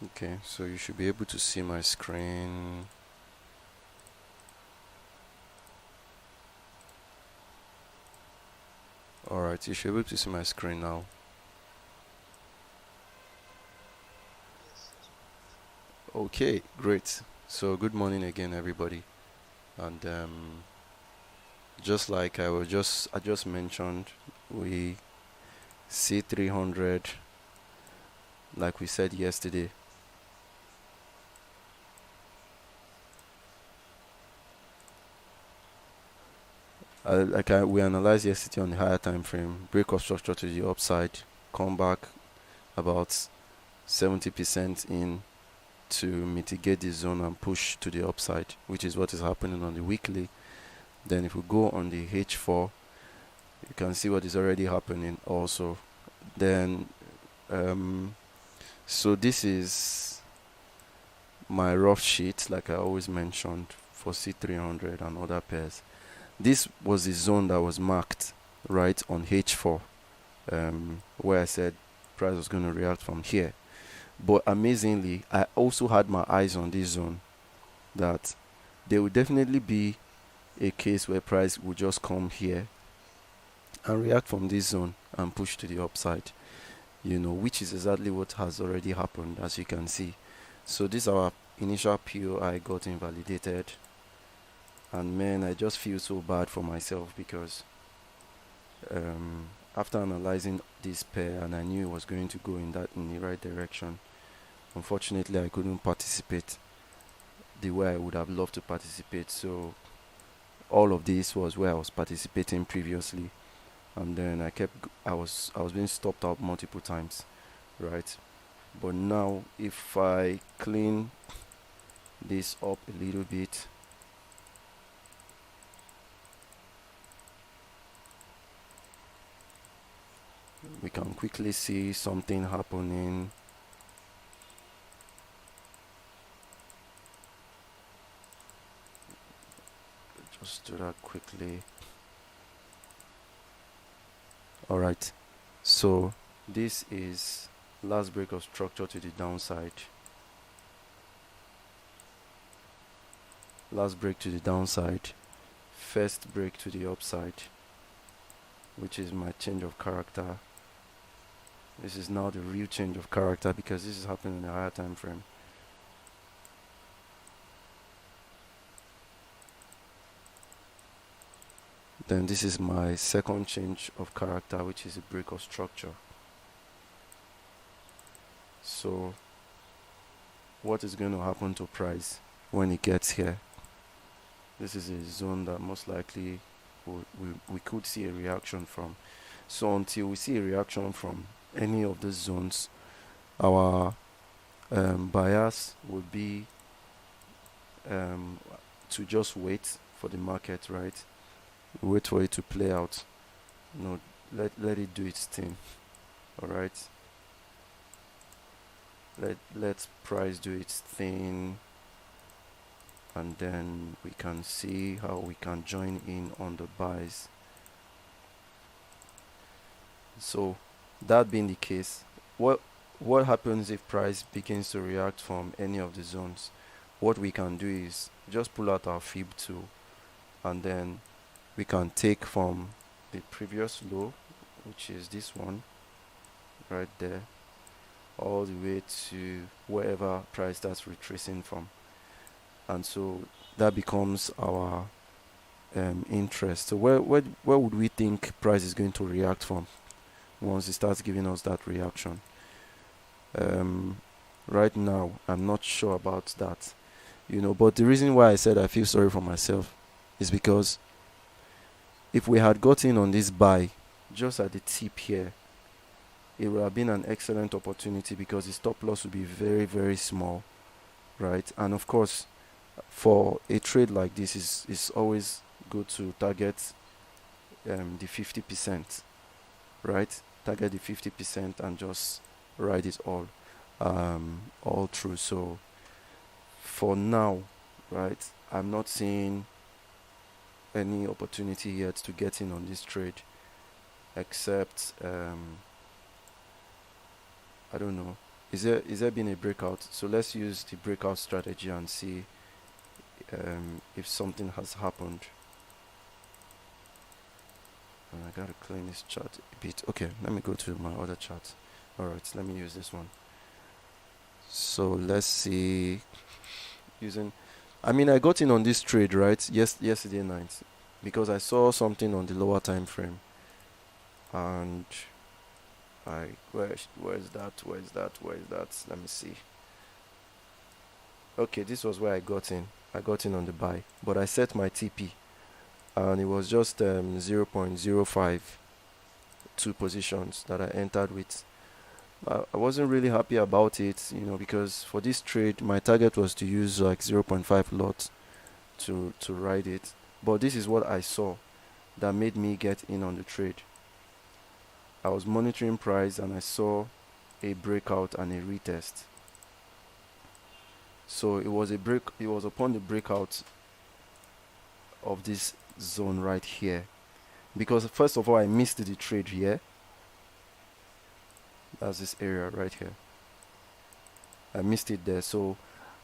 Okay, so you should be able to see my screen. Alright, you should be able to see my screen now. Okay, great. So good morning again, everybody. And just like I just mentioned, we see 300, like we said yesterday. We analyzed yesterday on the higher time frame, break of structure to the upside, come back about 70% in to mitigate the zone and push to the upside, which is what is happening on the weekly. Then if we go on the H4, you can see what is already happening also. Then so this is my rough sheet, like I always mentioned, for C300 and other pairs. This was the zone that was marked right on H4, where I said price was going to react from here. But amazingly, I also had my eyes on this zone, that there will definitely be a case where price will just come here and react from this zone and push to the upside, which is exactly what has already happened, as you can see. So this our initial POI got invalidated, and man, I just feel so bad for myself because after analyzing this pair and I knew it was going to go in the right direction, unfortunately I couldn't participate the way I would have loved to participate. So all of this was where I was participating previously, and then I was being stopped out multiple times, right? But now if I clean this up a little bit, we can quickly see something happening. Just do that quickly. Alright, so this is last break of structure to the downside, last break to the downside, first break to the upside, which is my change of character. This is now the real change of character because this is happening in a higher time frame. Then this is my second change of character, which is a break of structure. So what is going to happen to price when it gets here? This is a zone that most likely we could see a reaction from. So until we see a reaction from any of the zones, our bias would be to just wait for the market, right? Wait for it to play out. Let it do its thing. All right. Let price do its thing, and then we can see how we can join in on the buys. So that being the case, what happens if price begins to react from any of the zones? What we can do is just pull out our fib tool, and then we can take from the previous low, which is this one right there, all the way to wherever price starts retracing from. And so that becomes our interest. So where would we think price is going to react from once it starts giving us that reaction? Right now I'm not sure about that, but the reason why I said I feel sorry for myself is because if we had gotten on this buy just at the tip here, it would have been an excellent opportunity because the stop loss would be very, very small, right? And of course, for a trade like this, is always good to target the 50%, right? Target the 50% and just ride it all through. So for now, right, I'm not seeing any opportunity yet to get in on this trade, except I don't know, is there been a breakout? So let's use the breakout strategy and see if something has happened. I gotta clean this chart a bit. Okay, let me go to my other chart. Alright, let me use this one. So let's see. I got in on this trade, right? Yesterday night, because I saw something on the lower time frame, and where's that? Let me see. Okay, this was where I got in. I got in on the buy, but I set my TP, and it was just 0.05 two positions that I entered with. I wasn't really happy about it, because for this trade my target was to use like 0.5 lot to ride it. But this is what I saw that made me get in on the trade. I was monitoring price and I saw a breakout and a retest. So it was upon the breakout of this zone right here, because first of all I missed the trade here. That's this area right here. I missed it there. So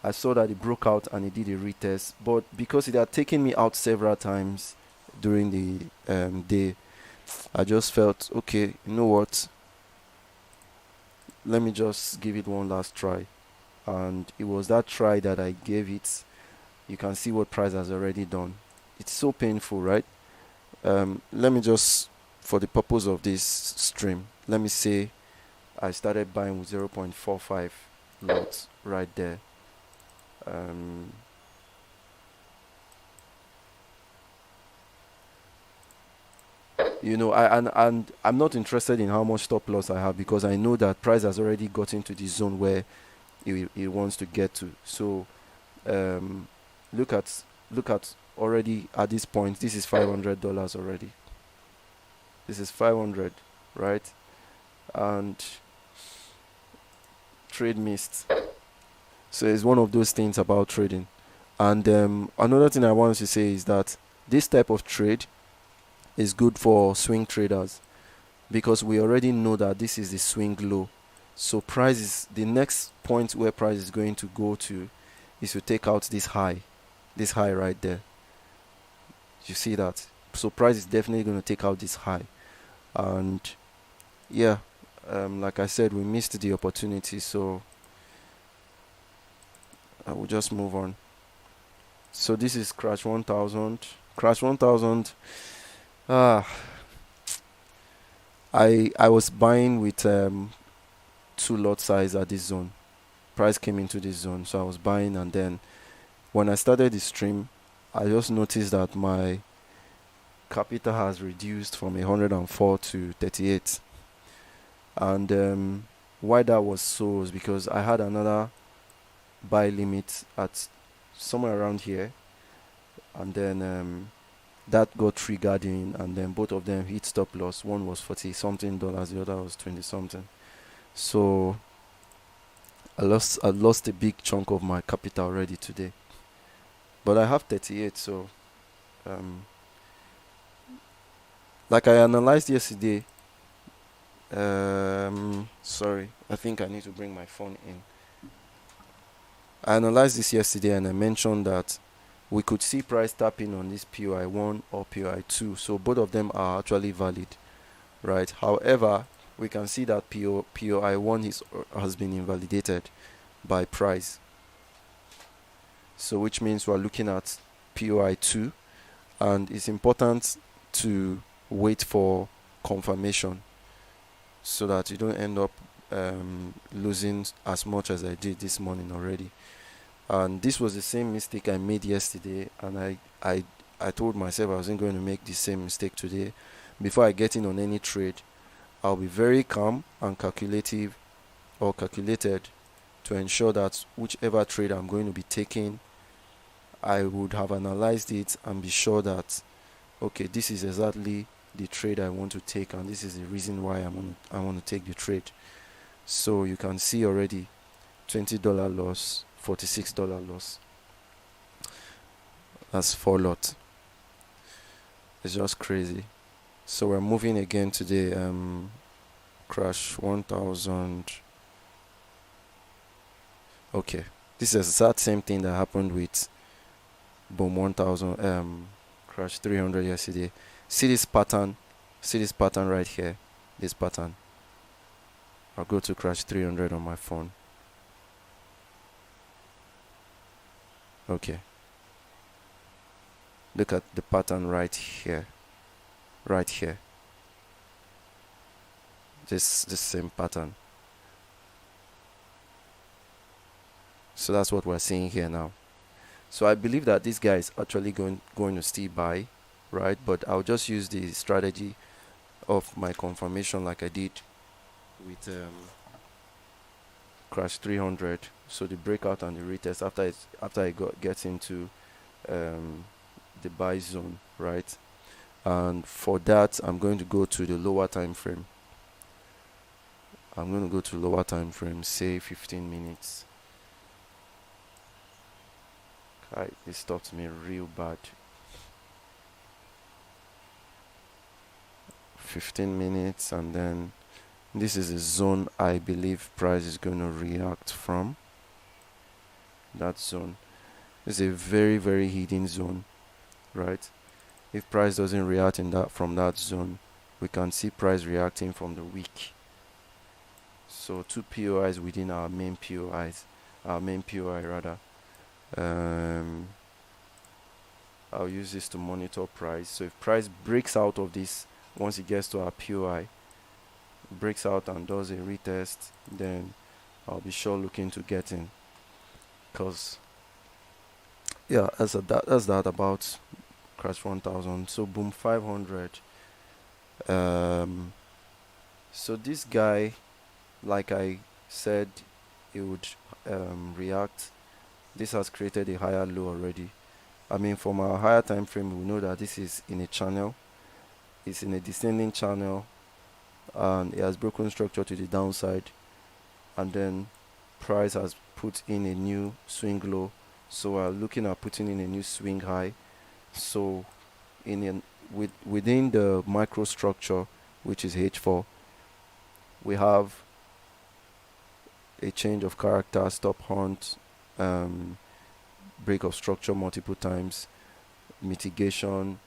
I saw that it broke out and it did a retest, but because it had taken me out several times during the day, I just felt, okay, you know what, let me just give it one last try. And it was that try that I gave it. You can see what price has already done. It's so painful, right? Let me just, for the purpose of this stream, let me say I started buying with 0.45 lots right there. And I'm not interested in how much stop loss I have, because I know that price has already got into the zone where it wants to get to. So look at already at this point, this is $500 already. This is 500, right? And trade missed. So it's one of those things about trading. And another thing I wanted to say is that this type of trade is good for swing traders, because we already know that this is the swing low. So price is the next point where price is going to go to is to take out this high right there. You see that? So price is definitely going to take out this high. And yeah, like I said, we missed the opportunity, so I will just move on. So this is crash 1000. Crash 1000. I was buying with 2 lot size at this zone. Price came into this zone, so I was buying, and then when I started the stream, I just noticed that my capital has reduced from 104 to 38. And why that was so was because I had another buy limit at somewhere around here, and then that got triggered in, and then both of them hit stop loss. One was $40 something, the other was 20 something. So I lost a big chunk of my capital already today, but I have 38. So like I analyzed yesterday, sorry, I think I need to bring my phone in. I analyzed this yesterday and I mentioned that we could see price tapping on this POI1 or POI2, so both of them are actually valid, right? However, we can see that POI1 has been invalidated by price, so which means we're looking at POI2, and it's important to wait for confirmation so that you don't end up losing as much as I did this morning already. And this was the same mistake I made yesterday, and I told myself I wasn't going to make the same mistake today. Before I get in on any trade, I'll be very calm and calculated to ensure that whichever trade I'm going to be taking, I would have analyzed it and be sure that, okay, this is exactly the trade I want to take, and this is the reason why I want to take the trade. So you can see already $20 loss, $46 loss. That's 4 lot. It's just crazy. So we're moving again today. Crash 1000. Okay, this is that same thing that happened with boom 1000 crash 300 yesterday. See this pattern, see this pattern right here, this pattern. I'll go to crash 300 on my phone. Okay, look at the pattern right here, right here, this same pattern. So that's what we're seeing here now. So I believe that this guy is actually going to still buy, right? But I'll just use the strategy of my confirmation like I did with crash 300. So the breakout and the retest after it gets into um, the buy zone, right? And for that, I'm going to go to the lower time frame. I'm going to go to lower time frame, say 15 minutes. Okay, it stopped me real bad. 15 minutes, and then this is a zone I believe price is going to react from. That zone is a very, very hidden zone, right? If price doesn't react in that from that zone, we can see price reacting from the week. So two POIs within our main POI rather. I'll use this to monitor price. So if price breaks out of this, once it gets to our POI, breaks out and does a retest, then I'll be sure looking to get in. Cause yeah, that's that about crash 1000. So boom 500. So this guy, like I said, it would react. This has created a higher low already. I mean, from our higher time frame, we know that this is in a channel. It's in a descending channel, and it has broken structure to the downside, and then price has put in a new swing low. So we're looking at putting in a new swing high. So within the microstructure, which is H4, we have a change of character, stop hunt, break of structure multiple times, mitigation,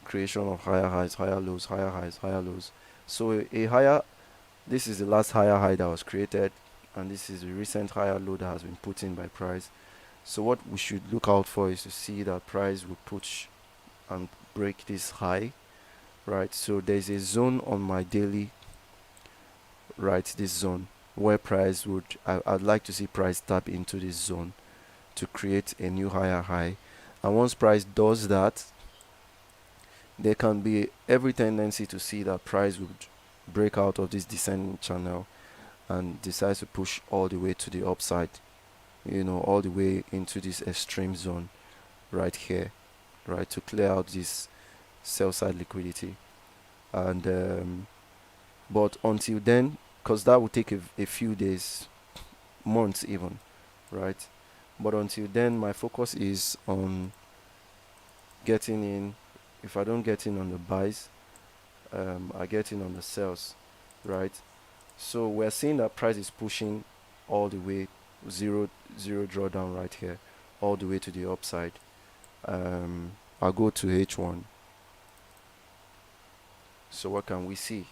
creation of higher highs, higher lows, higher highs, higher lows. So a higher, this is the last higher high that was created, and this is the recent higher low that has been put in by price. So what we should look out for is to see that price will push and break this high, right? So there's a zone on my daily, right? This zone where price would, I'd like to see price tap into this zone to create a new higher high. And once price does that, there can be every tendency to see that price would break out of this descending channel and decides to push all the way to the upside, all the way into this extreme zone right here, right, to clear out this sell side liquidity. And but until then, because that will take a few days, months even, right? But until then, my focus is on getting in. If I don't get in on the buys, I get in on the sells, right? So we're seeing that price is pushing all the way, zero drawdown right here, all the way to the upside. I'll go to H1. So what can we see?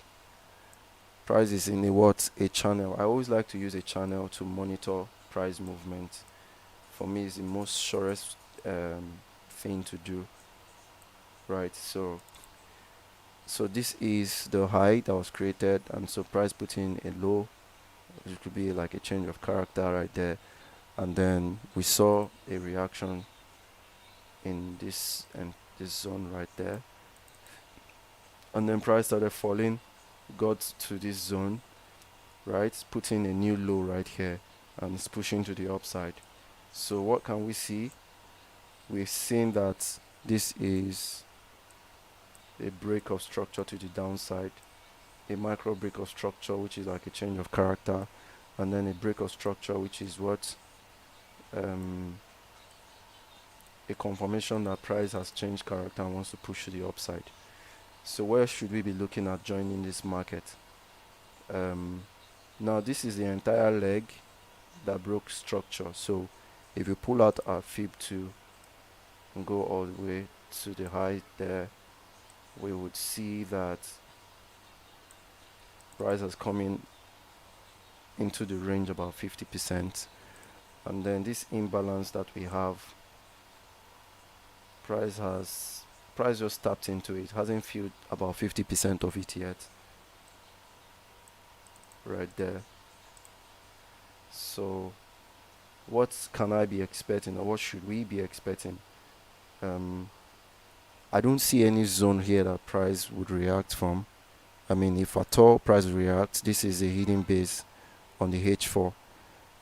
Price is in a channel. I always like to use a channel to monitor price movement. For me, it's the most surest thing to do, right? So this is the high that was created, and so price put in a low. It could be like a change of character right there, and then we saw a reaction in this zone right there, and then price started falling, got to this zone, right, putting a new low right here, and it's pushing to the upside. So what can we see? We've seen that this is a break of structure to the downside, a micro break of structure, which is like a change of character, and then a break of structure, which is what a confirmation that price has changed character and wants to push to the upside. So where should we be looking at joining this market? Now this is the entire leg, that broke structure. So if you pull out our fib 2 and go all the way to the high there, we would see that price has come in into the range about 50%, and then this imbalance that we have, price just tapped into it, hasn't filled about 50% of it yet, right there. So what can I be expecting, or what should we be expecting? I don't see any zone here that price would react from. I mean, if at all price reacts, this is a hidden base on the H4,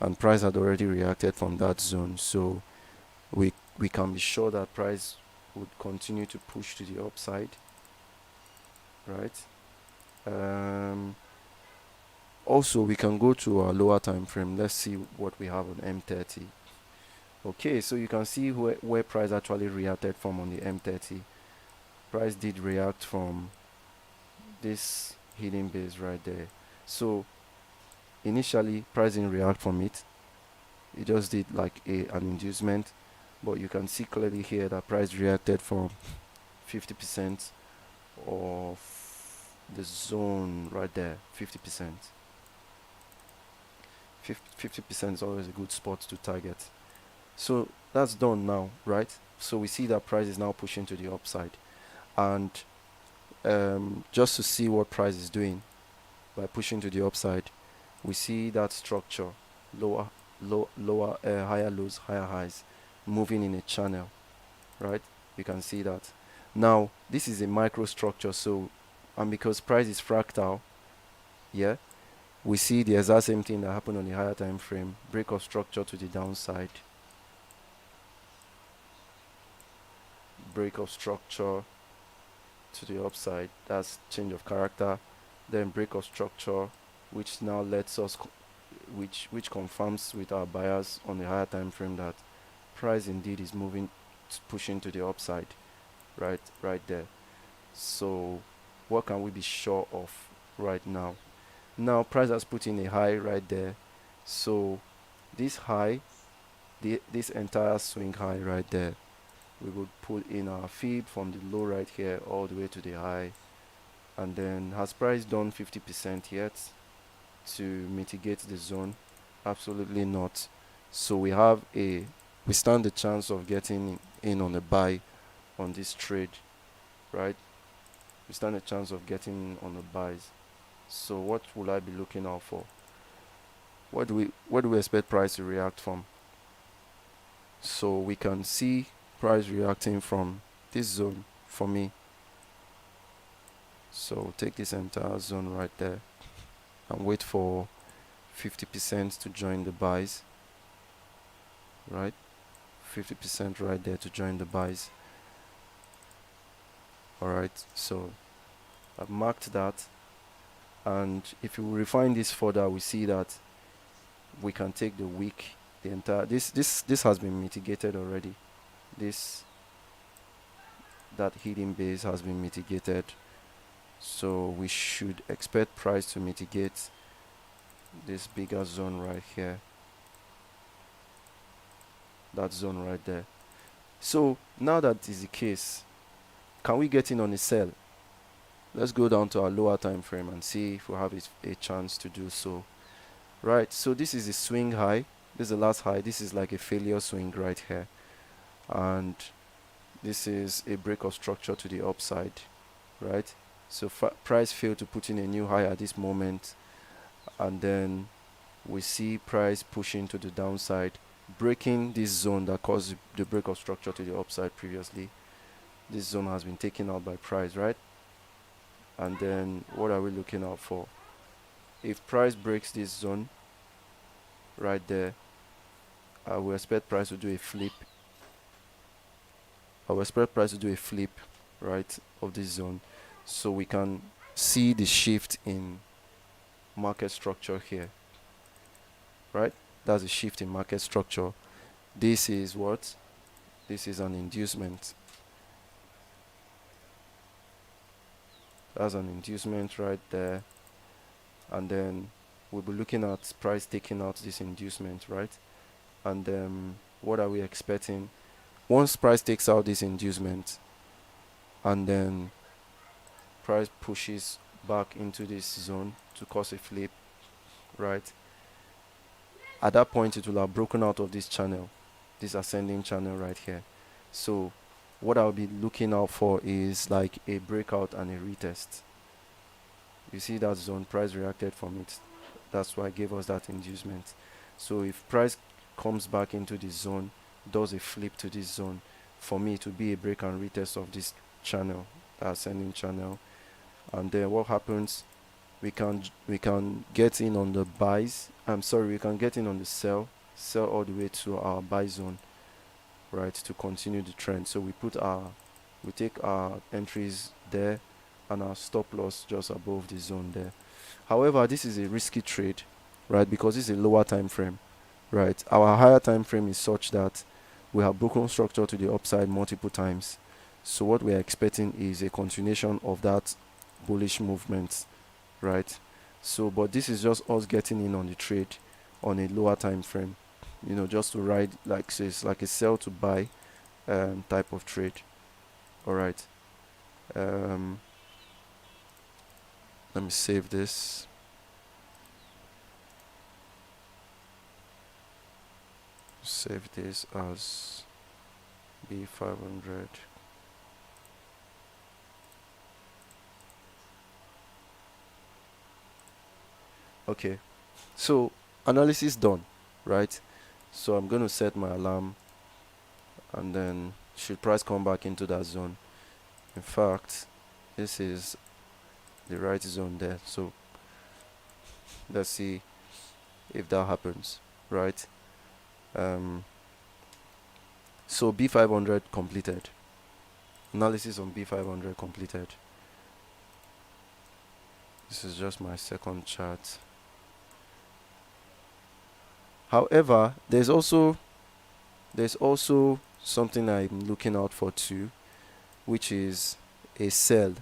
and price had already reacted from that zone, so we can be sure that price would continue to push to the upside, right? Also, we can go to our lower time frame. Let's see what we have on M30. Okay, so you can see where price actually reacted from on the M30. Price did react from this hidden base right there. So initially price didn't react from it, it just did like an inducement, but you can see clearly here that price reacted from 50% of the zone right there. 50% is always a good spot to target. So that's done now, right? So we see that price is now pushing to the upside, and just to see what price is doing by pushing to the upside, we see that structure, higher lows, higher highs, moving in a channel, right? You can see that. Now this is a microstructure, so, and because price is fractal, yeah, we see the exact same thing that happened on the higher time frame. Break of structure to the downside, break of structure to the upside, that's change of character, then break of structure, which now lets us which confirms with our buyers on the higher time frame that price indeed is moving, pushing to the upside, right there. So what can we be sure of right now? Now price has put in a high right there, so this high, this entire swing high right there, we would pull in our fib from the low right here all the way to the high. And then has price done 50% yet to mitigate the zone? Absolutely not. So we stand the chance of getting in on a buy on this trade, right? We stand a chance of getting on the buys. So what will I be looking out for? What do we expect price to react from? So we can see price reacting from this zone for me. So take this entire zone right there and wait for 50% to join the buys, right? 50% right there to join the buys. Alright, so I've marked that, and if you refine this further, we see that we can take the wick, the entire this has been mitigated already. That hidden base has been mitigated, so we should expect price to mitigate this bigger zone right here, that zone right there. So now that is the case, can we get in on a sell? Let's go down to our lower time frame and see if we have a chance to do so. Right, so this is a swing high, this is the last high, this is like a failure swing right here, and this is a break of structure to the upside, right? So price failed to put in a new high at this moment, and then we see price pushing to the downside, breaking this zone that caused the break of structure to the upside previously. This zone has been taken out by price, right? And then what are we looking out for? If price breaks this zone right there, I will expect price to do a flip. Right, of this zone, so we can see the shift in market structure here, right? That's a shift in market structure. This is what? This is an inducement. That's an inducement right there, and then we'll be looking at price taking out this inducement, right? And what are we expecting once price takes out this inducement, and then price pushes back into this zone to cause a flip, right? At that point, it will have broken out of this channel, this ascending channel right here. So what I'll be looking out for is like a breakout and a retest. You see that zone, price reacted from it. That's why it gave us that inducement. So if price comes back into this zone, does a flip to this zone, for me to be a break and retest of this channel, the ascending channel, and then what happens, we can get in on the buys. We can get in on the sell all the way to our buy zone, right, to continue the trend. So we take our entries there and our stop loss just above the zone there. However, this is a risky trade, right, because this is a lower time frame, right? Our higher time frame is such that we have broken structure to the upside multiple times. So what we are expecting is a continuation of that bullish movement, right? So but this is just us getting in on the trade on a lower time frame, just to ride, like, say it's like a sell to buy type of trade. All right, let me save this. Save this as B500. Okay, so analysis done, right? So I'm going to set my alarm, and then should price come back into that zone. In fact, this is the right zone there, so let's see if that happens, right? So B500 completed. Analysis on B500 completed. This is just my second chart. However, there's also something I'm looking out for too, which is a sell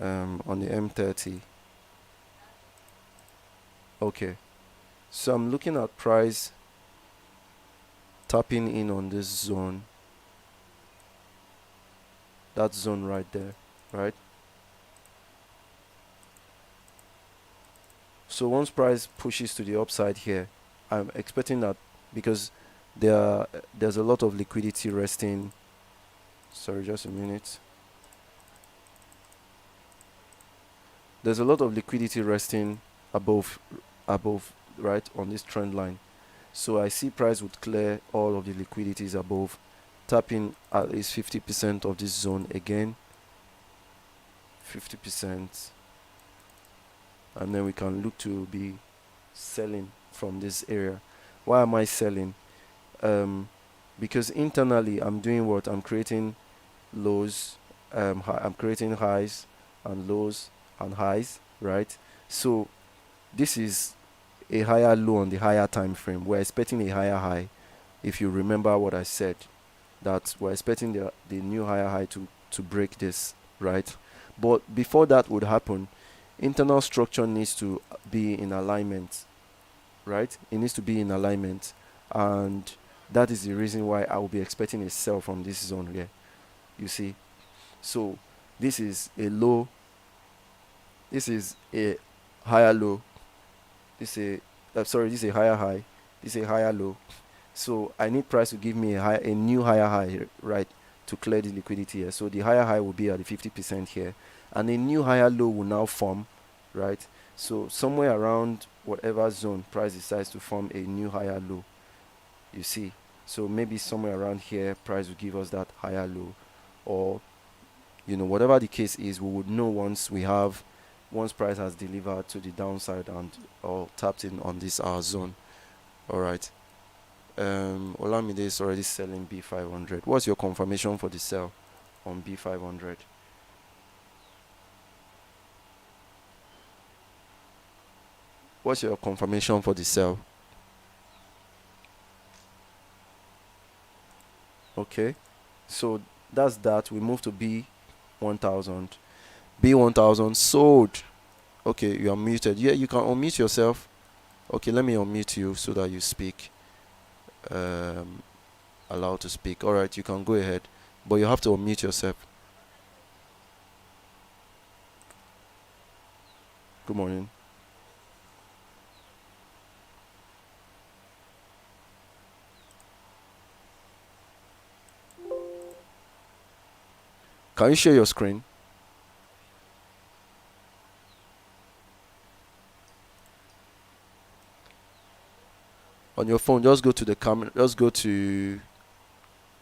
on the M30. Okay, so I'm looking at price tapping in on this zone, that zone right there, right? So once price pushes to the upside here, I'm expecting that, because there's a lot of liquidity resting. Sorry, just a minute. There's a lot of liquidity resting above, right, on this trend line. So I see price would clear all of the liquidities above, tapping at least 50% of this zone again, 50%, and then we can look to be selling from this area. Why am I selling? Because internally I'm doing what? I'm creating lows, I'm creating highs and lows and highs, right? So this is a higher low on the higher time frame. We're expecting a higher high. If you remember what I said, that we're expecting the new higher high to break this, right? But before that would happen, internal structure needs to be in alignment, right? It needs to be in alignment, and that is the reason why I will be expecting a sell from this zone here. You see, so this is a low, this is a higher low, this is a higher high, this is a higher low. So I need price to give me a new higher high here, right, to clear the liquidity here. So the higher high will be at the 50% here, and a new higher low will now form, right? So somewhere around whatever zone price decides to form a new higher low, you see. So maybe somewhere around here price will give us that higher low, or whatever the case is, we would know once price has delivered to the downside and or tapped in on this hour zone. All right. Olamide is already selling B500. What's your confirmation for the sell on B500? What's your confirmation for the sell? Okay, so that's that. We move to B1000. B1000 sold. Okay, you are muted. Yeah, you can unmute yourself. Okay, let me unmute you so that you speak. Um, allowed to speak. All right, you can go ahead, but you have to unmute yourself. Good morning. Can you share your screen on your phone? Just go to the camera. Just go to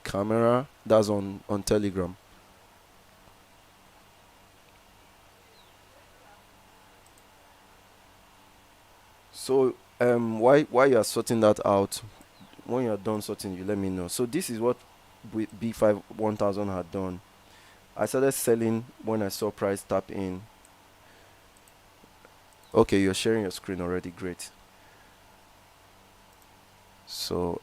camera. That's on Telegram. So while you are sorting that out, when you are done sorting, you let me know. So this is what B5 1000 had done. I started selling when I saw price tap in. Okay, you're sharing your screen already. Great. So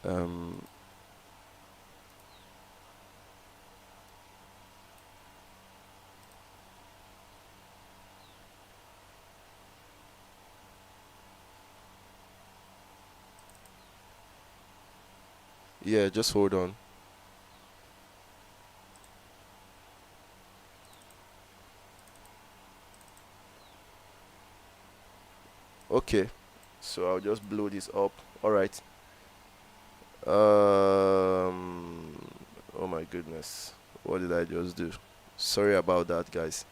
yeah, just hold on. Okay, so I'll just blow this up. All right. Oh my goodness, what did I just do? Sorry about that, guys.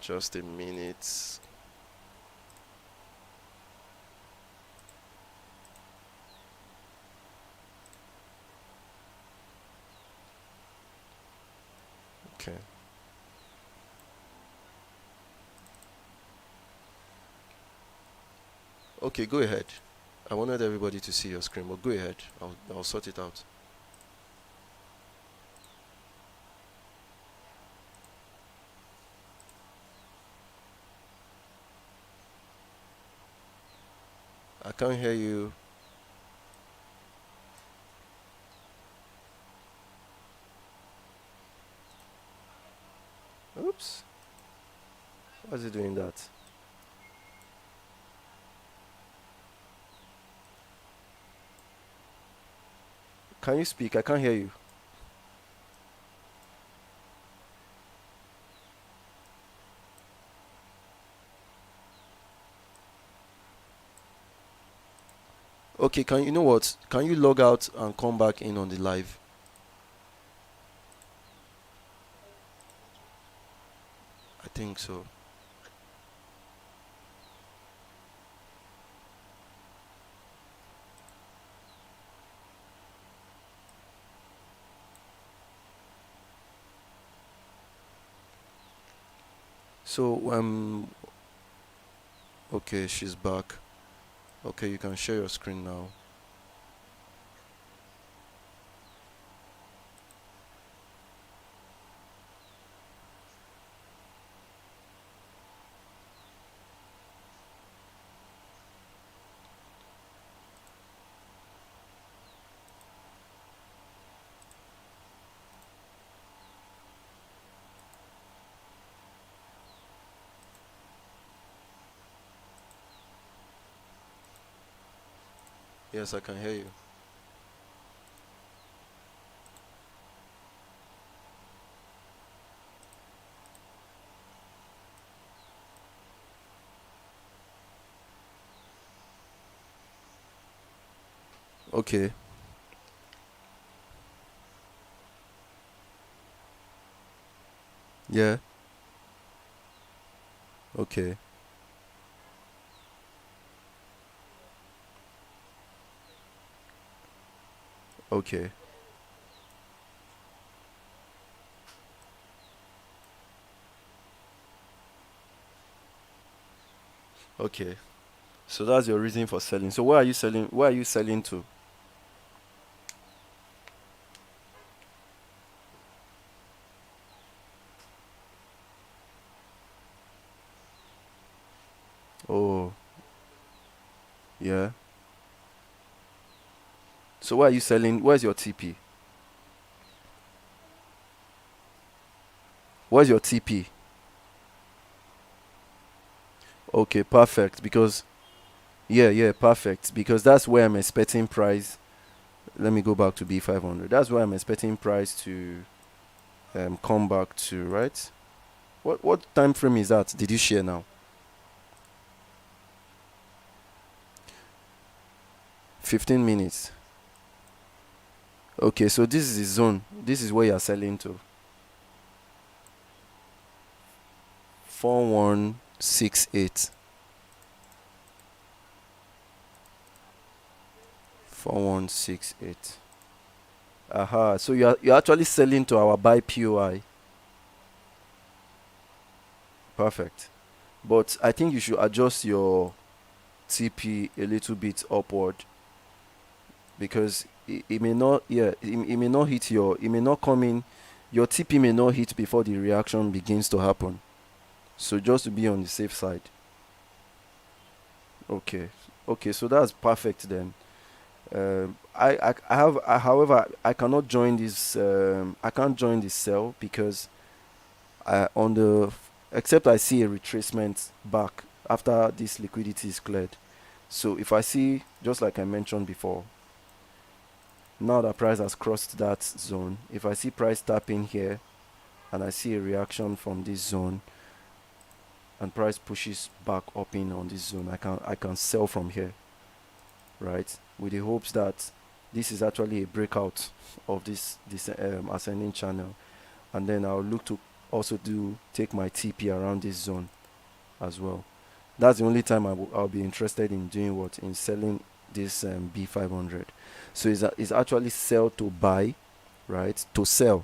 Just a minute. Okay. Okay, go ahead. I wanted everybody to see your screen, but go ahead. I'll sort it out. I can't hear you. Oops. Why is it doing that? Can you speak? I can't hear you. Okay, can you know what? Can you log out and come back in on the live? I think so. So okay, she's back. Okay, you can share your screen now. Yes, I can hear you. Okay. Yeah. Okay. Okay. Okay. So that's your reason for selling. So where are you selling? Where are you selling to? Oh, yeah. So where are you selling? Where's your TP? Where's your TP? Okay, perfect. Because yeah, perfect. Because that's where I'm expecting price. Let me go back to B500. That's where I'm expecting price to come back to, right? What time frame is that? Did you share now? 15 minutes. Okay, so this is the zone. This is where you're selling to. 4168. 4168. Aha. So you're actually selling to our buy POI. Perfect. But I think you should adjust your TP a little bit upward, because it may not, yeah, it may not hit your, it may not come in, your TP may not hit before the reaction begins to happen. So just to be on the safe side. Okay. Okay, so that's perfect then. However, I cannot join this. I can't join this sell because on the, except I see a retracement back after this liquidity is cleared. So if I see, just like I mentioned before, now that price has crossed that zone, if I see price tapping here and I see a reaction from this zone and price pushes back up in on this zone, I can sell from here, right? With the hopes that this is actually a breakout of this ascending channel, and then I'll look to also take my TP around this zone as well. That's the only time I'll be interested in doing what, in selling this B500. So it's actually sell to buy, right? To sell.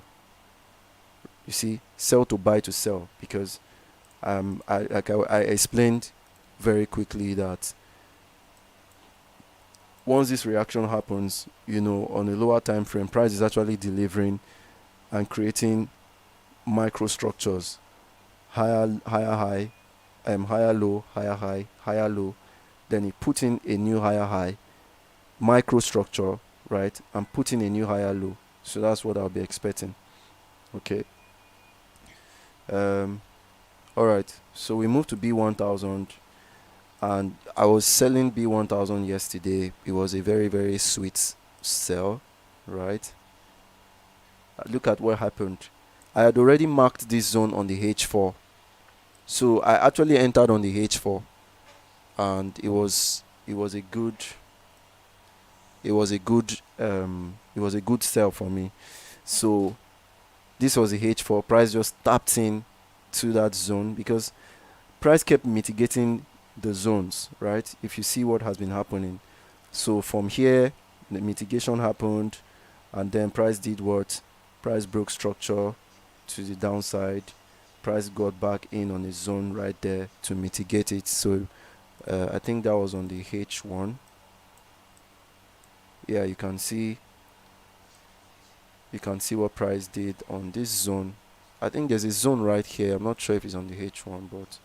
You see, sell to buy to sell, because I explained very quickly that once this reaction happens, on a lower time frame, price is actually delivering and creating microstructures, higher high, higher low, higher high, higher low. Then it put in a new higher high, microstructure, right, and put in a new higher low. So that's what I'll be expecting. Okay. All right. So we move to B1000. And I was selling B1000 yesterday. It was a very, very sweet sell, right? Look at what happened. I had already marked this zone on the H4. So I actually entered on the H4, and it was a good sell for me. So this was the H4. Price just tapped in to that zone because price kept mitigating the zones, right? If you see what has been happening. So from here, the mitigation happened, and then price did what? Price broke structure to the downside. Price got back in on a zone right there to mitigate it. So I think that was on the H1. Yeah, you can see what price did on this zone. I think there's a zone right here. I'm not sure if it's on the H1, but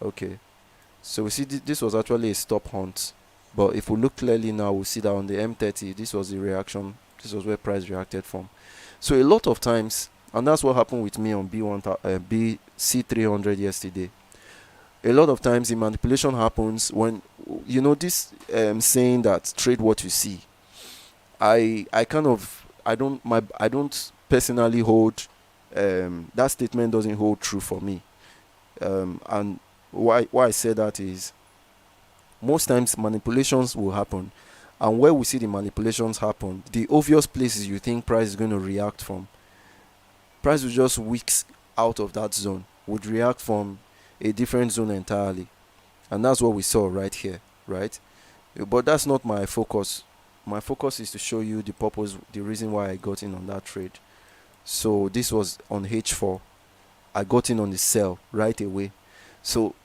okay. So we see this was actually a stop hunt, but if we look clearly now, we see that on the M30, this was the reaction. This was where price reacted from. So a lot of times, and that's what happened with me on BC300 yesterday. A lot of times the manipulation happens when, this saying that trade what you see. I don't personally hold, that statement doesn't hold true for me. And why I say that is, most times manipulations will happen, and where we see the manipulations happen, the obvious places you think price is going to react from, price will just weeks out of that zone, would react from a different zone entirely. And that's what we saw right here, right? But that's not my focus. My focus is to show you the purpose, the reason why I got in on that trade. So this was on H4. I got in on the sell right away. So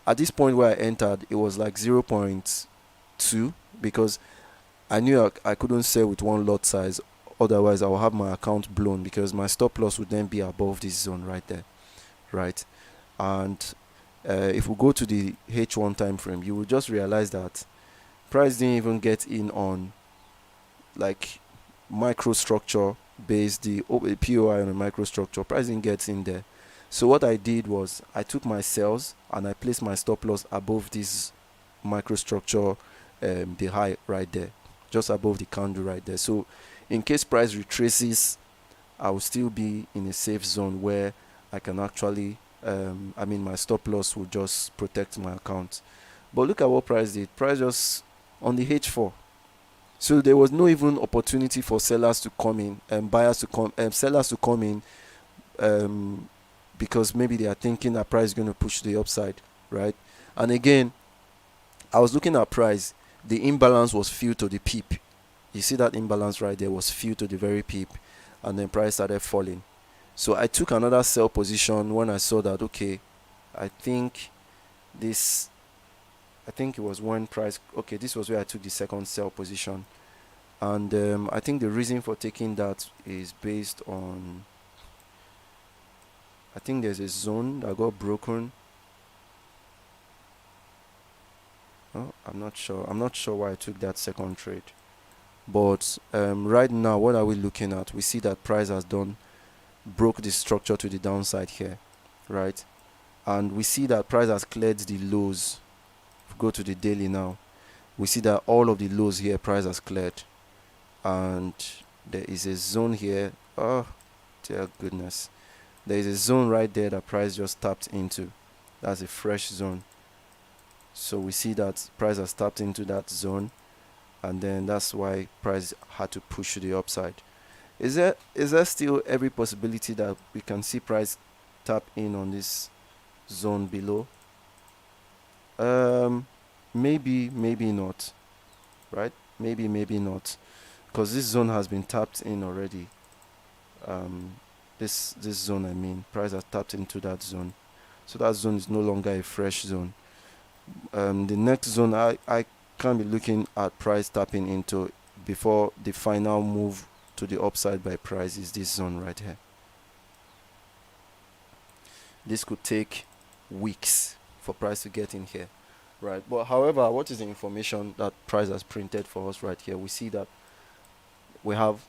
at this point where I entered, it was like 0.2, because I knew I couldn't sell with one lot size, otherwise I will have my account blown, because my stop loss would then be above this zone right there, right? And if we go to the H1 time frame, you will just realize that price didn't even get in on like microstructure based, the POI on a microstructure. Price didn't get in there. So what I did was I took my cells and I placed my stop loss above this microstructure, the high right there, just above the candle right there. So in case price retraces, I will still be in a safe zone where I can actually, my stop loss will just protect my account. But look at what price did. Price just on the H4. So there was no even opportunity for sellers to come in and buyers to come, sellers to come in, because maybe they are thinking that price is going to push the upside, right? And again, I was looking at price. The imbalance was filled to the peep. You see that imbalance right there was filled to the very peep, and then price started falling. So I took another sell position when I saw that, okay, I think this, I think it was when price, okay, this was where I took the second sell position. And I think the reason for taking that is based on, I think there's a zone that got broken. Oh, I'm not sure why I took that second trade. But right now, what are we looking at? We see that price has broke the structure to the downside here, right? And we see that price has cleared the lows. If we go to the daily now, we see that all of the lows here price has cleared, and there is a zone here. Oh dear goodness, there is a zone right there that price just tapped into. That's a fresh zone. So we see that price has tapped into that zone, and then that's why price had to push to the upside. Is there still every possibility that we can see price tap in on this zone below? Maybe not, right? Maybe not, because this zone has been tapped in already. This zone, I mean, price has tapped into that zone, so that zone is no longer a fresh zone. The next zone I can be looking at price tapping into before the final move to the upside by price is this zone right here. This could take weeks for price to get in here, right? But however, what is the information that price has printed for us right here? We see that we have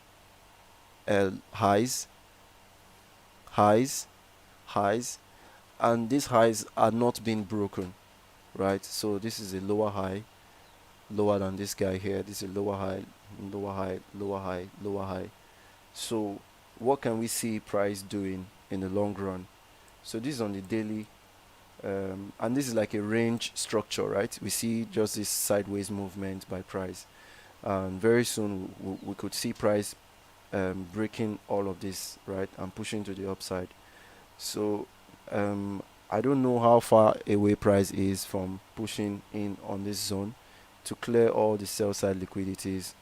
highs, and these highs are not being broken, right? So this is a lower high, lower than this guy here. This is a lower high, lower high, lower high, lower high. So what can we see price doing in the long run? So this is on the daily, and this is like a range structure, right? We see just this sideways movement by price, and very soon we could see price breaking all of this, right, and pushing to the upside. So I don't know how far away price is from pushing in on this zone to clear all the sell side liquidities,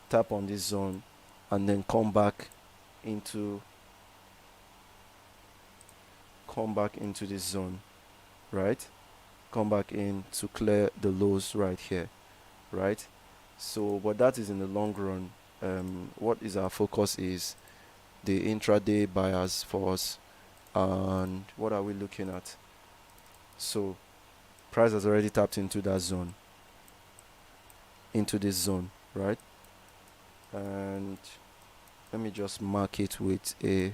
tap on this zone, and then come back into this zone, right? Come back in to clear the lows right here, right? So but that is in the long run. What is our focus is the intraday buyers for us. And what are we looking at? So price has already tapped into that zone, into this zone, right? And let me just mark it with a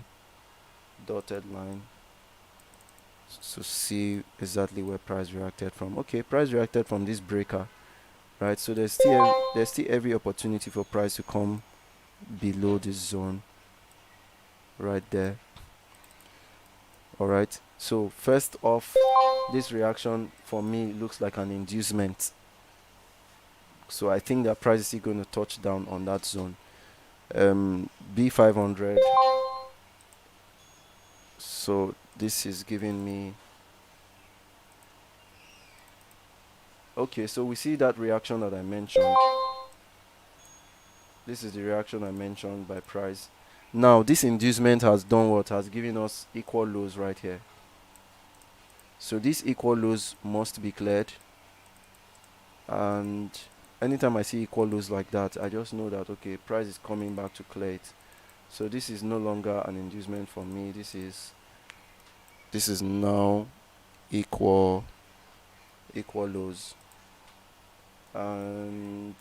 dotted line to see exactly where price reacted from. Okay, price reacted from this breaker, right? So there's still every opportunity for price to come below this zone right there. All right, so first off, this reaction for me looks like an inducement. So I think that price is still going to touch down on that zone. B500. So this is giving me, okay, so we see that reaction that I mentioned. This is the reaction I mentioned by price. Now this inducement has done what? Has given us equal lows right here. So these equal lows must be cleared, and anytime I see equal lows like that, I just know that okay, price is coming back to clear it. So this is no longer an inducement for me. This is now equal lows, and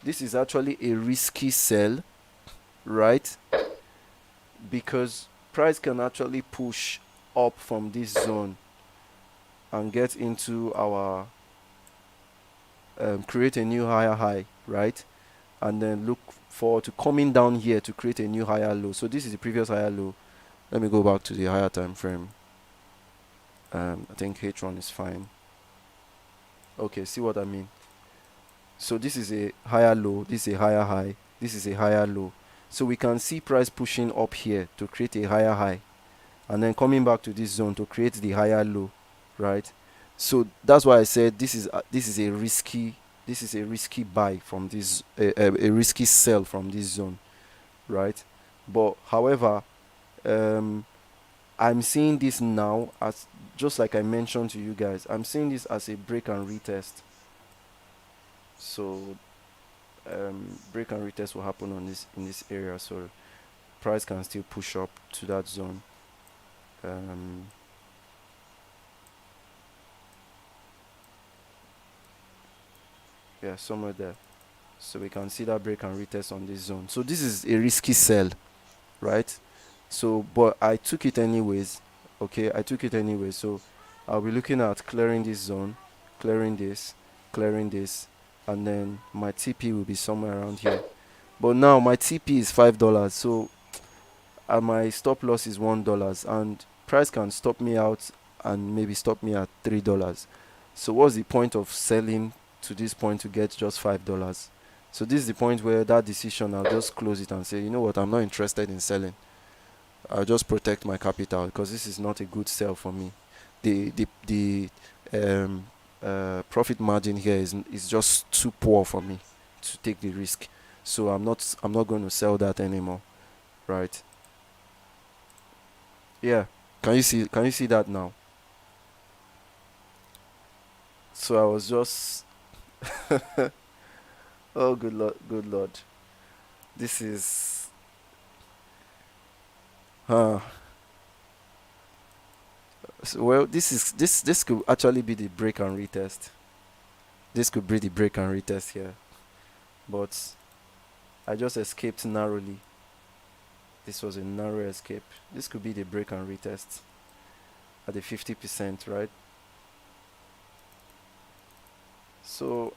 this is actually a risky sell, right? Because price can actually push up from this zone and get into our create a new higher high, right? And then look forward to coming down here to create a new higher low. So this is the previous higher low. Let me go back to the higher time frame. I think H1 is fine. Okay, see what I mean? So this is a higher low, this is a higher high, this is a higher low. So we can see price pushing up here to create a higher high and then coming back to this zone to create the higher low, right? So that's why I said this is a risky buy from this, a risky sell from this zone, right? But however, I'm seeing this now as, just like I mentioned to you guys, I'm seeing this as a break and retest. So break and retest will happen on this in this area, so price can still push up to that zone. Yeah, somewhere there. So we can see that break and retest on this zone. So this is a risky sell, right? So but I took it anyways. Okay, I took it anyway. So I'll be looking at clearing this zone, clearing this, and then my TP will be somewhere around here. But now my TP is $5, so my stop loss is $1, and price can stop me out and maybe stop me at $3. So what's the point of selling to this point to get just $5? So this is the point where that decision, I'll just close it and say, you know what, I'm not interested in selling. I'll just protect my capital because this is not a good sell for me. The profit margin here is just too poor for me to take the risk. So I'm not going to sell that anymore, right? Yeah. Can you see that now? So I was just oh good lord. This is uh so, well, this could actually be the break and retest. This could be the break and retest here. But I just escaped narrowly. This was a narrow escape. This could be the break and retest at the 50%, right? So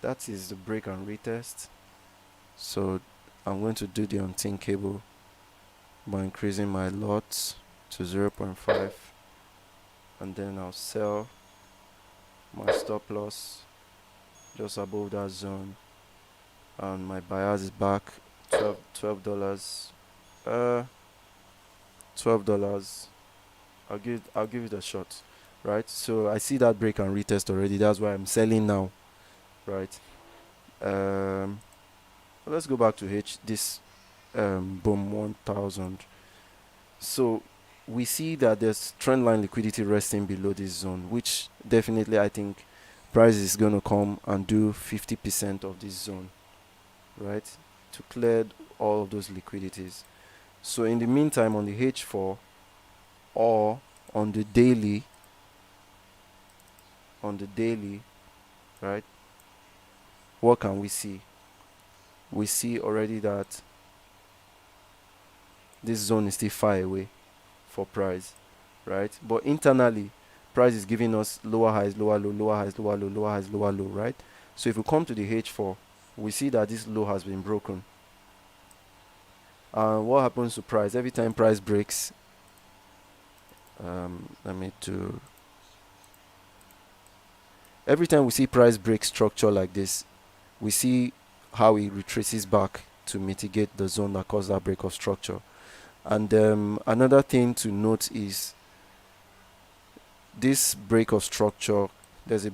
that is the break and retest. So I'm going to do the unthinkable by increasing my lot to 0.5, and then I'll sell my stop loss just above that zone, and my bias is back $12. $12. I'll give it a shot, right? So I see that break and retest already. That's why I'm selling now, right? Let's go back to this boom 1000. So we see that there's trendline liquidity resting below this zone, which definitely I think price is going to come and do 50% of this zone, right, to clear all of those liquidities. So in the meantime, on the H4 or on the daily, right, what can we see? We see already that this zone is still far away for price, right? But internally, price is giving us lower highs, lower low, lower highs, lower low, lower highs, lower low, right? So if we come to the H4, we see that this low has been broken. And what happens to price every time price breaks? Every time we see price break structure like this, we see how it retraces back to mitigate the zone that caused that break of structure. And another thing to note is this break of structure. There's a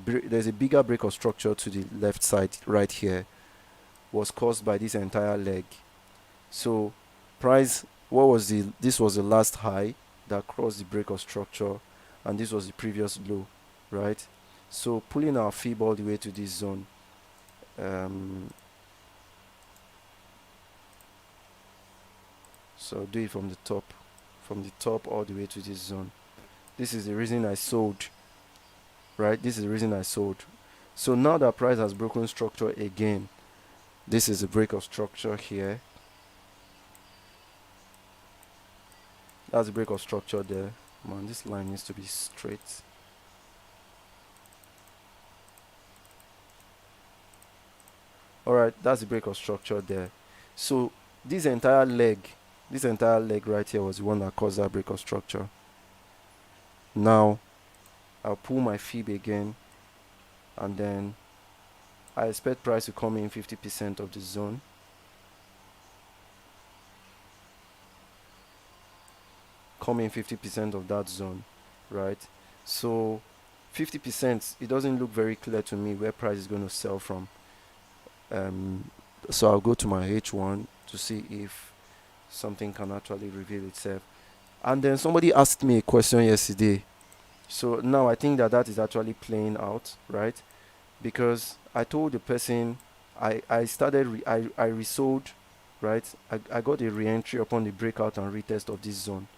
bigger break of structure to the left side right here, was caused by this entire leg. So price, this was the last high that crossed the break of structure, and this was the previous low, right? So pulling our fib all the way to this zone, so do it from the top all the way to this zone. This is the reason I sold, right? This is the reason I sold. So now that price has broken structure again, This is the break of structure here. That's the break of structure there. Man, this line needs to be straight. Alright, that's the break of structure there. So this entire leg right here was the one that caused that break of structure. Now I'll pull my fib again, and then I expect price to come in 50% of the zone. Come in 50% of that zone, right? So 50%, it doesn't look very clear to me where price is going to sell from. So I'll go to my H1 to see if something can actually reveal itself. And then somebody asked me a question yesterday. So now I think that is actually playing out, right? Because I told the person I started I resold, right? I got a re-entry upon the breakout and retest of this zone.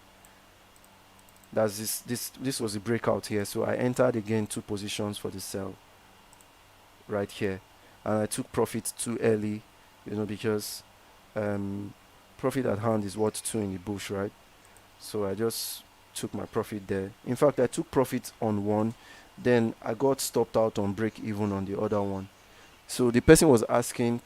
That's this was the breakout here. So I entered again 2 positions for the sell right here, and I took profit too early, because profit at hand is what 2 in the bush, right? So I just took my profit there. In fact, I took profit on one, then I got stopped out on break even on the other one. So the person was asking,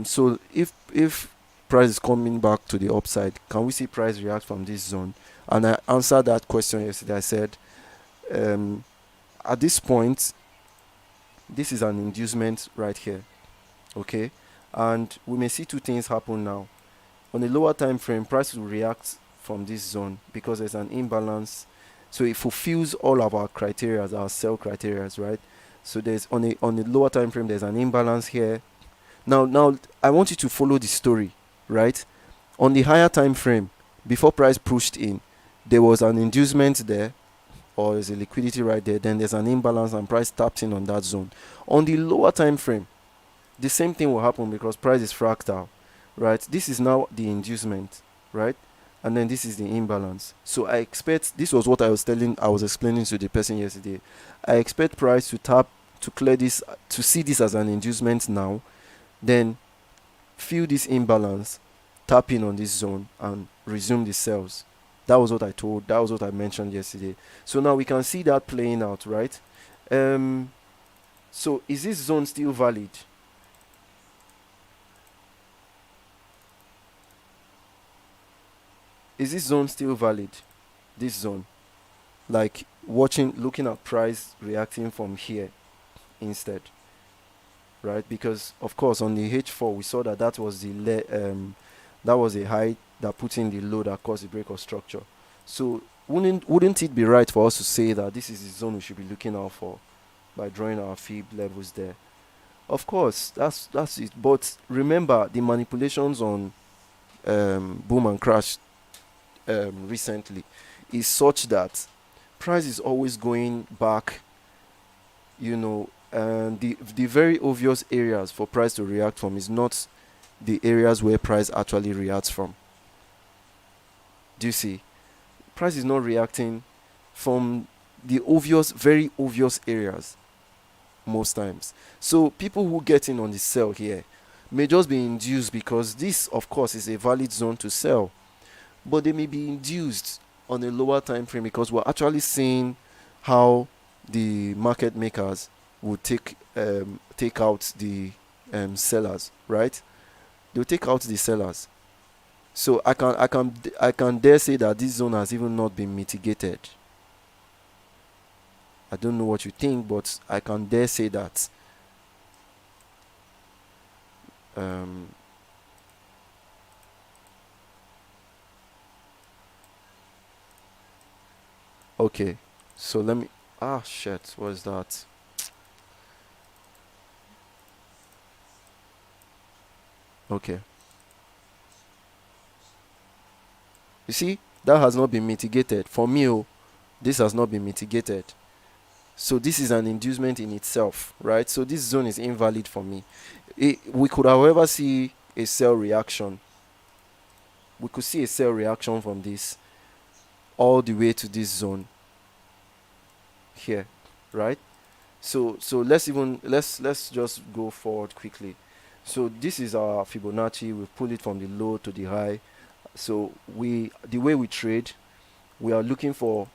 so if price is coming back to the upside, can we see price react from this zone? And I answered that question yesterday. I said, at this point, this is an inducement right here, okay? And we may see 2 things happen now. On the lower time frame, price will react from this zone because there's an imbalance. So it fulfills all of our criteria, our sell criteria, right? So there's on the lower time frame, there's an imbalance here. Now I want you to follow the story, right? On the higher time frame, before price pushed in, there was an inducement there, or there's a liquidity right there. Then there's an imbalance and price tapped in on that zone. On the lower time frame, the same thing will happen because price is fractal, right? This is now the inducement, right? And then this is the imbalance. So I expect, this was what I was explaining to the person yesterday. I expect price to tap, to clear this, to see this as an inducement now, then feel this imbalance, tap in on this zone and resume the sells. That was what I mentioned yesterday. So now we can see that playing out, right? So is this zone still valid? Is this zone still valid? This zone, like looking at price reacting from here instead, right? Because of course on the H4 we saw that was that was a high that put in the low that caused the break of structure. So wouldn't it be right for us to say that this is the zone we should be looking out for by drawing our fib levels there? Of course, that's it. But remember, the manipulations on boom and crash recently is such that price is always going back, and the very obvious areas for price to react from is not the areas where price actually reacts from. Do you see? Price is not reacting from the very obvious areas most times. So people who get in on the sell here may just be induced because this, of course, is a valid zone to sell, but they may be induced on a lower time frame because we're actually seeing how the market makers would take out the sellers, right? They'll take out the sellers. So I can dare say that this zone has even not been mitigated. I don't know what you think, but I can dare say that. Okay, so let me. Ah, shit. What is that? Okay. You see, that has not been mitigated. For me, this has not been mitigated. So this is an inducement in itself, right? So this zone is invalid for me. We could, however, see a sell reaction. We could see a sell reaction from this all the way to this zone here, right? So let's just go forward quickly. So this is our Fibonacci. We pull it from the low to the high. So the way we trade, we are looking for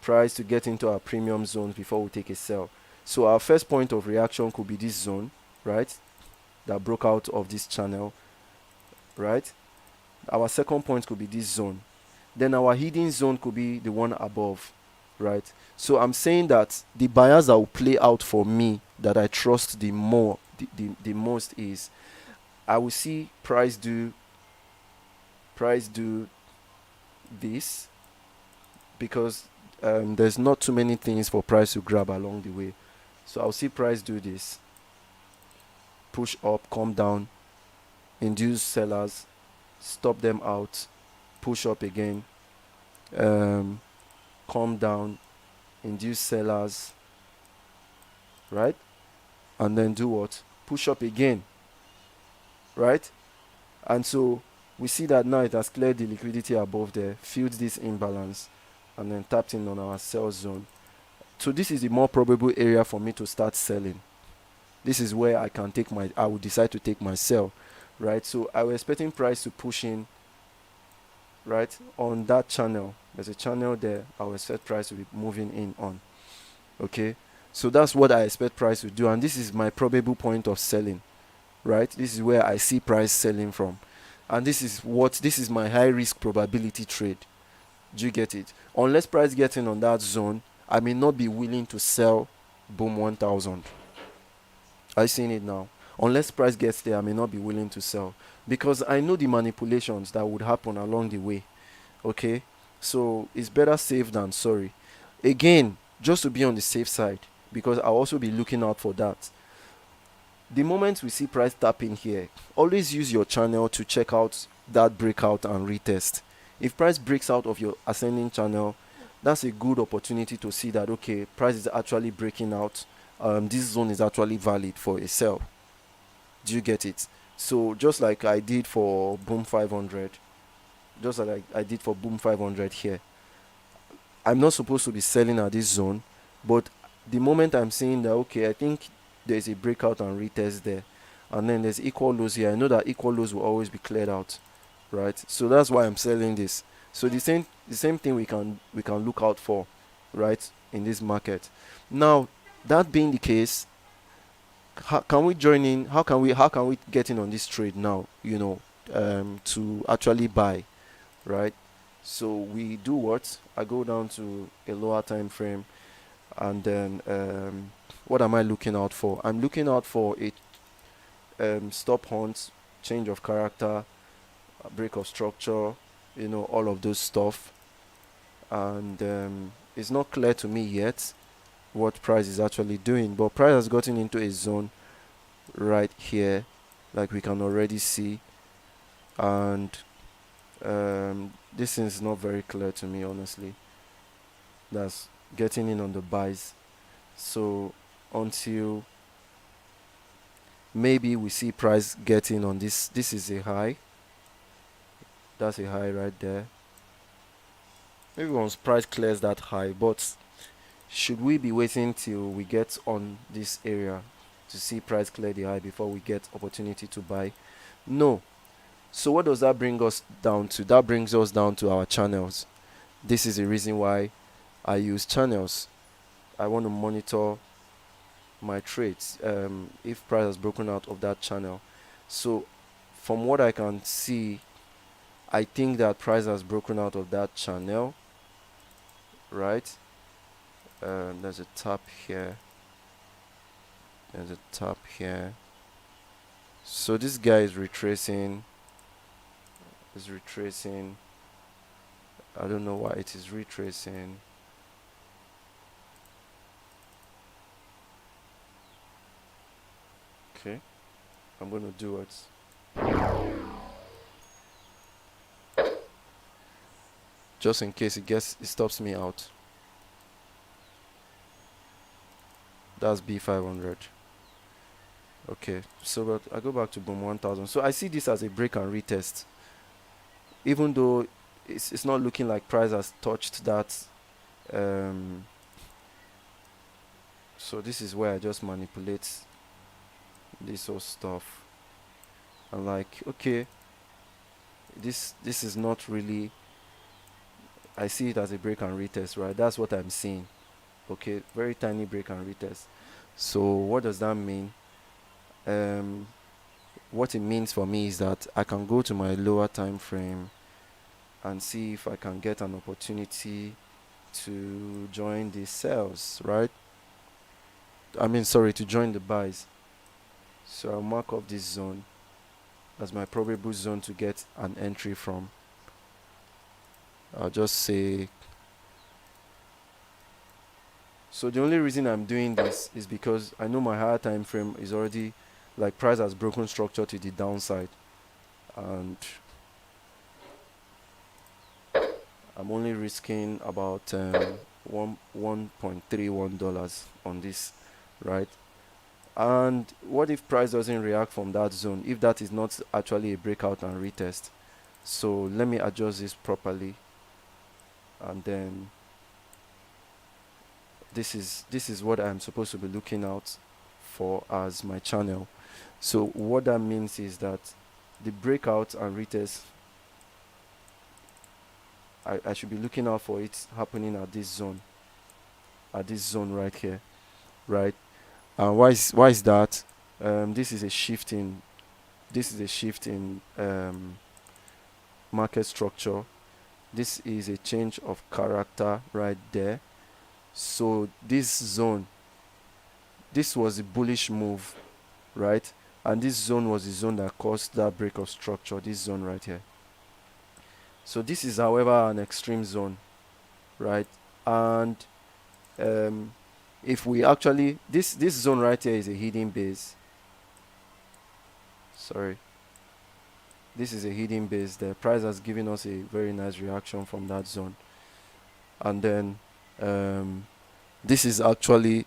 price to get into our premium zones before we take a sell. So our first point of reaction could be this zone, right, that broke out of this channel, right? Our second point could be this zone. Then our hidden zone could be the one above, right? So I'm saying that the buyers that will play out for me, that I trust the most, is I will see price do this, because there's not too many things for price to grab along the way. So I'll see price do this, push up, come down, induce sellers, stop them out, push up again, come down, induce sellers, right? And then do what? Push up again, right? And so we see that now it has cleared the liquidity above there, filled this imbalance, and then tapped in on our sell zone. So this is the more probable area for me to start selling. This is where I will decide to take my sell, right? So I was expecting price to push in, right, on that channel. There's a channel there. I will expect price to be moving in on. Okay, so that's what I expect price to do, and this is my probable point of selling, right? This is where I see price selling from, and this is my high risk probability trade. Do you get it? Unless price gets in on that zone, I may not be willing to sell boom 1000. Are you seeing it now? Unless price gets there, I may not be willing to sell, because I know the manipulations that would happen along the way. Okay, so it's better safe than sorry. Again, just to be on the safe side, because I'll also be looking out for that. The moment we see price tapping here, always use your channel to check out that breakout and retest. If price breaks out of your ascending channel, that's a good opportunity to see that, okay, price is actually breaking out. This zone is actually valid for a sell. Do you get it? So just like I did for boom 500, just like I did for boom 500 here, I'm not supposed to be selling at this zone, but the moment I'm seeing that, okay, I think there's a breakout and retest there, and then there's equal lows here, I know that equal lows will always be cleared out, right? So that's why I'm selling this. So the same thing we can look out for, right, in this market. Now, that being the case, how can we join in? How can we get in on this trade now? To actually buy, right? So we do what? I go down to a lower time frame, and then what am I looking out for? I'm looking out for a stop hunt, change of character, a break of structure, all of those stuff. And it's not clear to me yet what price is actually doing, but price has gotten into a zone right here, like we can already see, and this is not very clear to me, honestly. That's getting in on the buys. So until maybe we see price getting on this is a high, that's a high right there. Maybe once price clears that high, but should we be waiting till we get on this area to see price clear the high before we get opportunity to buy? No. So what does that bring us down to? That brings us down to our channels. This is the reason why I use channels. I want to monitor my trades if price has broken out of that channel. So from what I can see, I think that price has broken out of that channel, right? There's a tap here, there's a tap here. So this guy is retracing. I don't know why it is retracing. Okay, I'm gonna do it. Just in case it stops me out. That's B500. Okay, so but I go back to boom 1000. So I see this as a break and retest, even though it's not looking like price has touched that. So this is where I just manipulate this whole stuff. I'm like, okay, this is not really, I see it as a break and retest, right? That's what I'm seeing. Okay, very tiny break and retest. So what does that mean? um what it means for me is that I can go to my lower time frame and see if I can get an opportunity to join the sells, right? I mean, sorry, to join the buys. So I'll mark off this zone as my probable zone to get an entry from. I'll just say, so the only reason I'm doing this is because I know my higher time frame is already, like, price has broken structure to the downside, and I'm only risking about $1.31 on this, right? And what if price doesn't react from that zone, if that is not actually a breakout and retest? So let me adjust this properly, and then this is what I'm supposed to be looking out for as my channel. So what that means is that the breakout and retest, I should be looking out for it happening at this zone right here, right? And why is that? This is a shift in market structure. This is a change of character right there. So this was a bullish move, right? And this zone was the zone that caused that break of structure, this zone right here. So this is, however, an extreme zone, right? And if we actually, this zone right here is a hidden base. Sorry, this is a hidden base. The price has given us a very nice reaction from that zone, and then this is actually,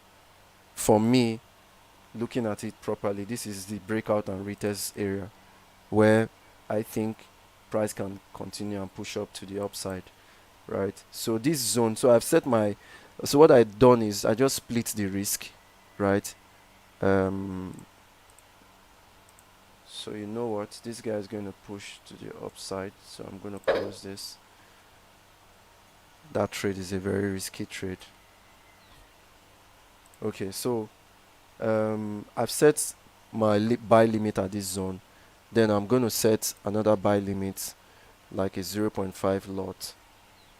for me, looking at it properly, this is the breakout and retest area where I think price can continue and push up to the upside, right? So this zone, so I've set my, so what I've done is I just split the risk, right? So you know what, this guy is going to push to the upside, so I'm going to close this. That trade is a very risky trade. Okay, so I've set my buy limit at this zone. Then I'm going to set another buy limit, like a 0.5 lot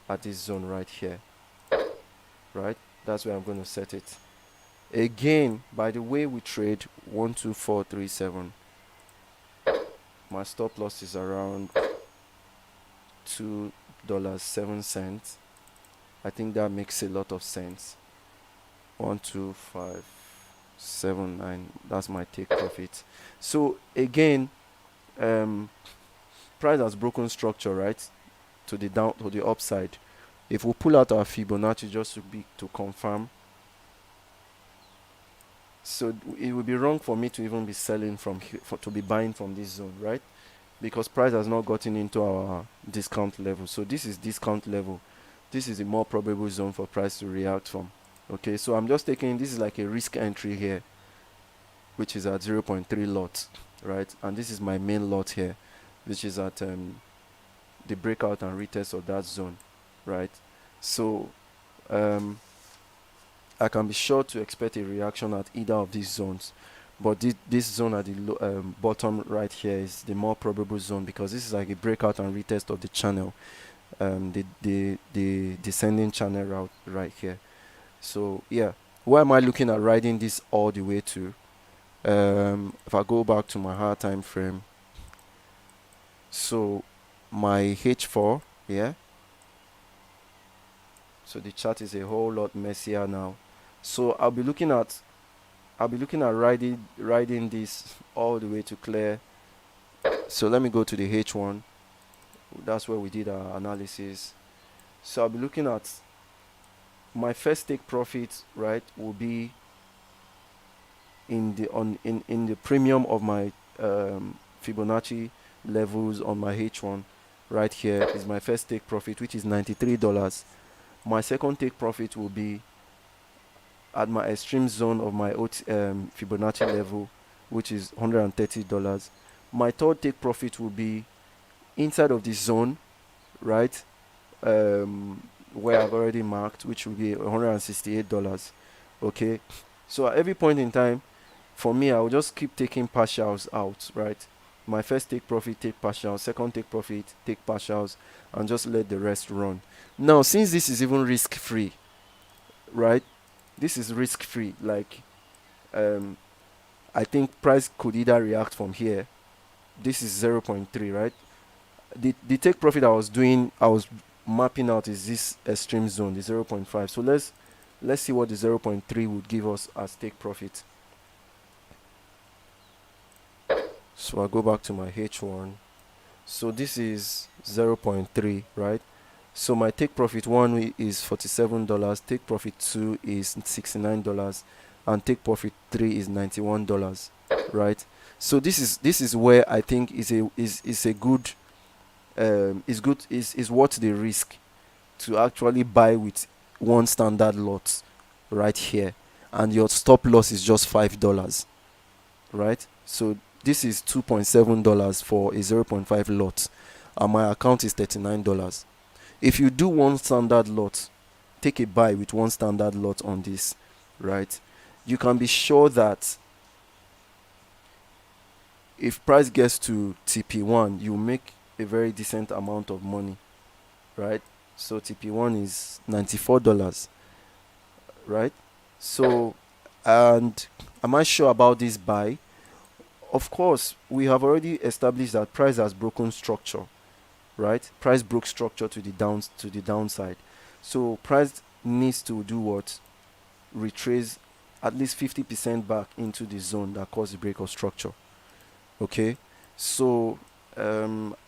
at this zone right here, right? That's where I'm going to set it. Again, by the way we trade 12437, my stop loss is around $2.07. I think that makes a lot of sense. 12579, that's my take profit. So again, price has broken structure, right, to the upside. If we pull out our Fibonacci just to confirm, so it would be wrong for me to even be selling from here, to be buying from this zone, right? Because price has not gotten into our discount level. So this is discount level. This is a more probable zone for price to react from. Okay, so I'm just taking, this is like a risk entry here, which is at 0.3 lot, right? And this is my main lot here, which is at the breakout and retest of that zone, right? So I can be sure to expect a reaction at either of these zones, but this zone at the bottom right here is the more probable zone, because this is like a breakout and retest of the channel, the descending channel route right here. So yeah, why am I looking at riding this all the way to? If I go back to my higher time frame, so my H4, yeah, so the chart is a whole lot messier now. So I'll be looking at riding this all the way to clear. So let me go to the H1. That's where we did our analysis. So I'll be looking at my first take profit, right, will be in the premium of my Fibonacci levels on my H1. Right here is my first take profit, which is $93. My second take profit will be at my extreme zone of my Fibonacci level, which is $130. My third take profit will be inside of the zone, right? Where I've already marked, which will be $168. Okay, so at every point in time, for me, I will just keep taking partials out, right? My first take profit, take partials, second take profit, take partials, and just let the rest run. Now, since this is even risk free, right? This is risk free. Like, um, I think price could either react from here. This is 0. 0.3, right? The take profit I was mapping out is this extreme zone, the 0. 0.5. So let's see what the 0. 0.3 would give us as take profit. So I'll go back to my H1. So this is 0. 0.3, right? So my take profit one is $47, take profit two is $69, and take profit three is $91, right? So this is where I think is a good is worth the risk to actually buy with one standard lot right here, and your stop loss is just $5, right? So this is $2.7 for a 0.5 lot, and my account is $39. If you do one standard lot, take a buy with one standard lot on this, right? You can be sure that if price gets to TP1, you make a very decent amount of money, right? So TP1 is $94, right? So, and am I sure about this buy? Of course, we have already established that price has broken structure, right? Price broke structure to the downside. So price needs to do what? Retrace at least 50% back into the zone that caused the break of structure. Okay, so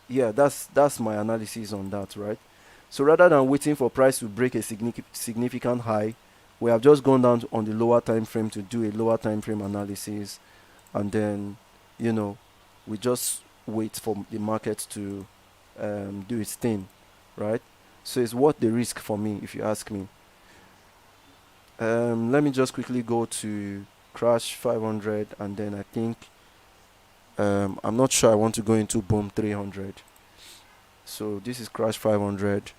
yeah, that's my analysis on that, right? So rather than waiting for price to break a significant high, we have just gone down on the lower time frame to do a lower time frame analysis, and then you know we just wait for the market to do its thing, right? So it's worth the risk for me, if you ask me. Let me just quickly go to crash 500, and then I think I'm not sure I want to go into boom 300. So this is crash 500.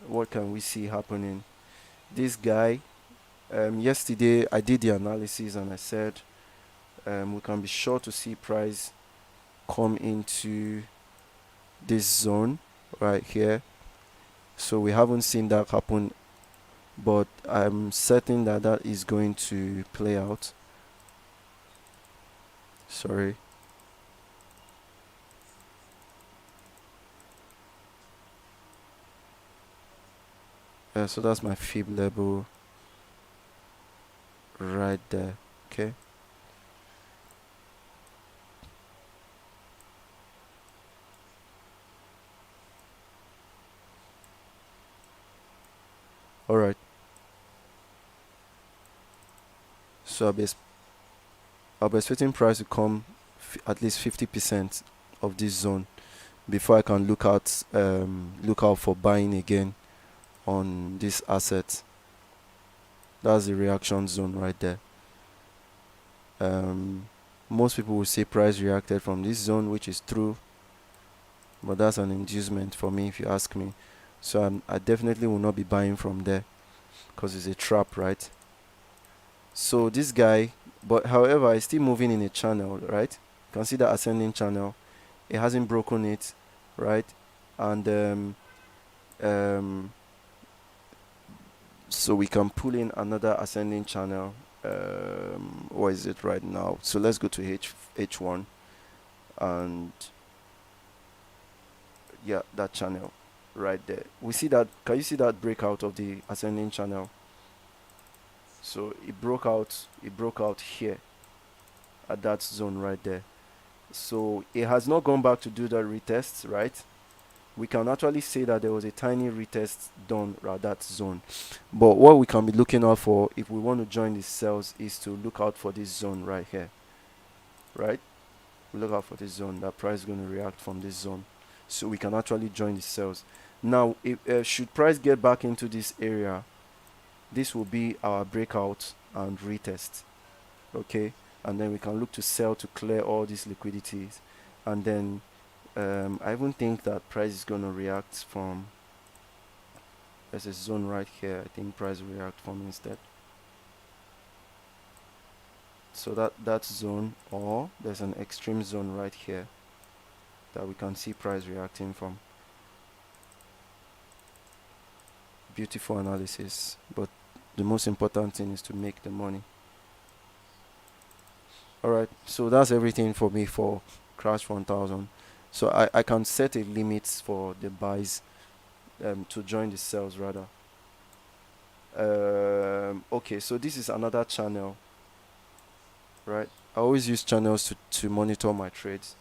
What can we see happening? This guy, yesterday I did the analysis and I said we can be sure to see price come into this zone right here. So we haven't seen that happen, but I'm certain that that is going to play out. Sorry. So that's my fib level right there. Okay. All right. So I'll be expecting price to come at least 50% of this zone before I can look out for buying again on this asset. That's the reaction zone right there. Most people will say price reacted from this zone, which is true, but that's an inducement for me, if you ask me. So I definitely will not be buying from there because it's a trap, right? So this guy, but however, is still moving in a channel, right? You can see the ascending channel. It hasn't broken it, right? And so we can pull in another ascending channel. What is it right now? So let's go to H1, and yeah, that channel right there. We see that. Can you see that breakout of the ascending channel? So it broke out here at that zone right there. So it has not gone back to do the retest, right? We can actually say that there was a tiny retest done at that zone. But what we can be looking out for if we want to join the cells is to look out for this zone right here, right? We look out for this zone. That price is going to react from this zone, so we can actually join the cells. Now, if should price get back into this area, this will be our breakout and retest, okay? And then we can look to sell to clear all these liquidities. And then I even think that price is going to react from, there's a zone right here. I think price will react from instead. So that zone, or there's an extreme zone right here that we can see price reacting from. Beautiful analysis, but the most important thing is to make the money. Alright, so that's everything for me for Crash 1000. So I can set a limit for the buys, to join the sales rather. Okay, so this is another channel, right? I always use channels to monitor my trades.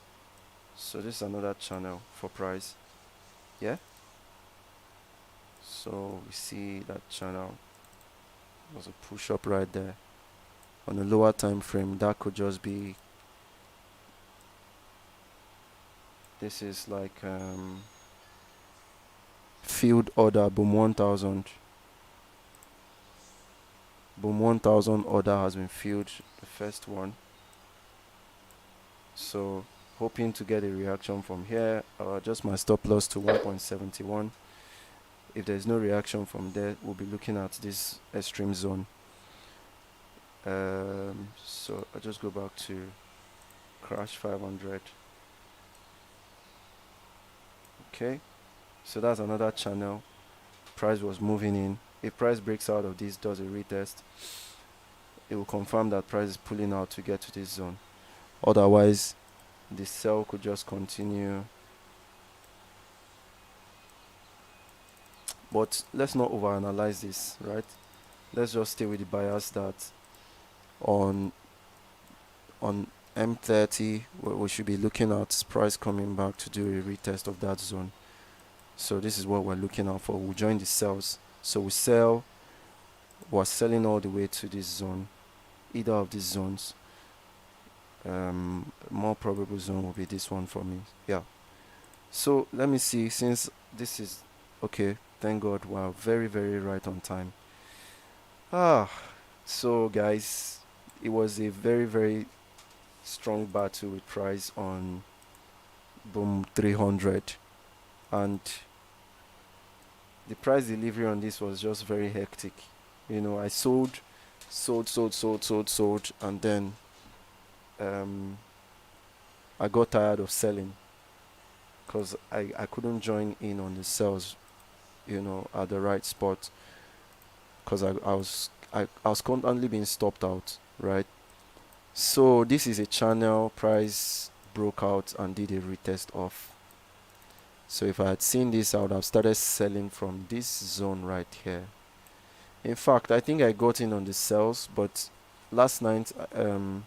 So this is another channel for price. Yeah. So we see that channel. There's a push up right there. On a lower time frame, that could just be, this is like field order boom 1000. Boom 1000 order has been filled, the first one. So hoping to get a reaction from here. I'll adjust my stop loss to 1.71. If there's no reaction from there, we'll be looking at this extreme zone. So I'll just go back to Crash 500. Okay, so that's another channel. Price was moving in. If price breaks out of this, does a retest, it will confirm that price is pulling out to get to this zone. Otherwise, the sell could just continue. But let's not overanalyze this, right? Let's just stay with the bias that on M30 we should be looking at price coming back to do a retest of that zone. So this is what we're looking out for. We'll join the sells. So we sell, we're selling all the way to this zone, either of these zones. More probable zone will be this one for me. Yeah. So let me see, since this is okay, thank God, wow, very very right on time. So guys, it was a very very strong battle with price on boom 300, and the price delivery on this was just very hectic. I sold, and then I got tired of selling because I couldn't join in on the sales, at the right spot, because I was constantly being stopped out, right? So this is a channel, price broke out and did a retest off. So if I had seen this, I would have started selling from this zone right here. In fact, I think I got in on the sales, but last night I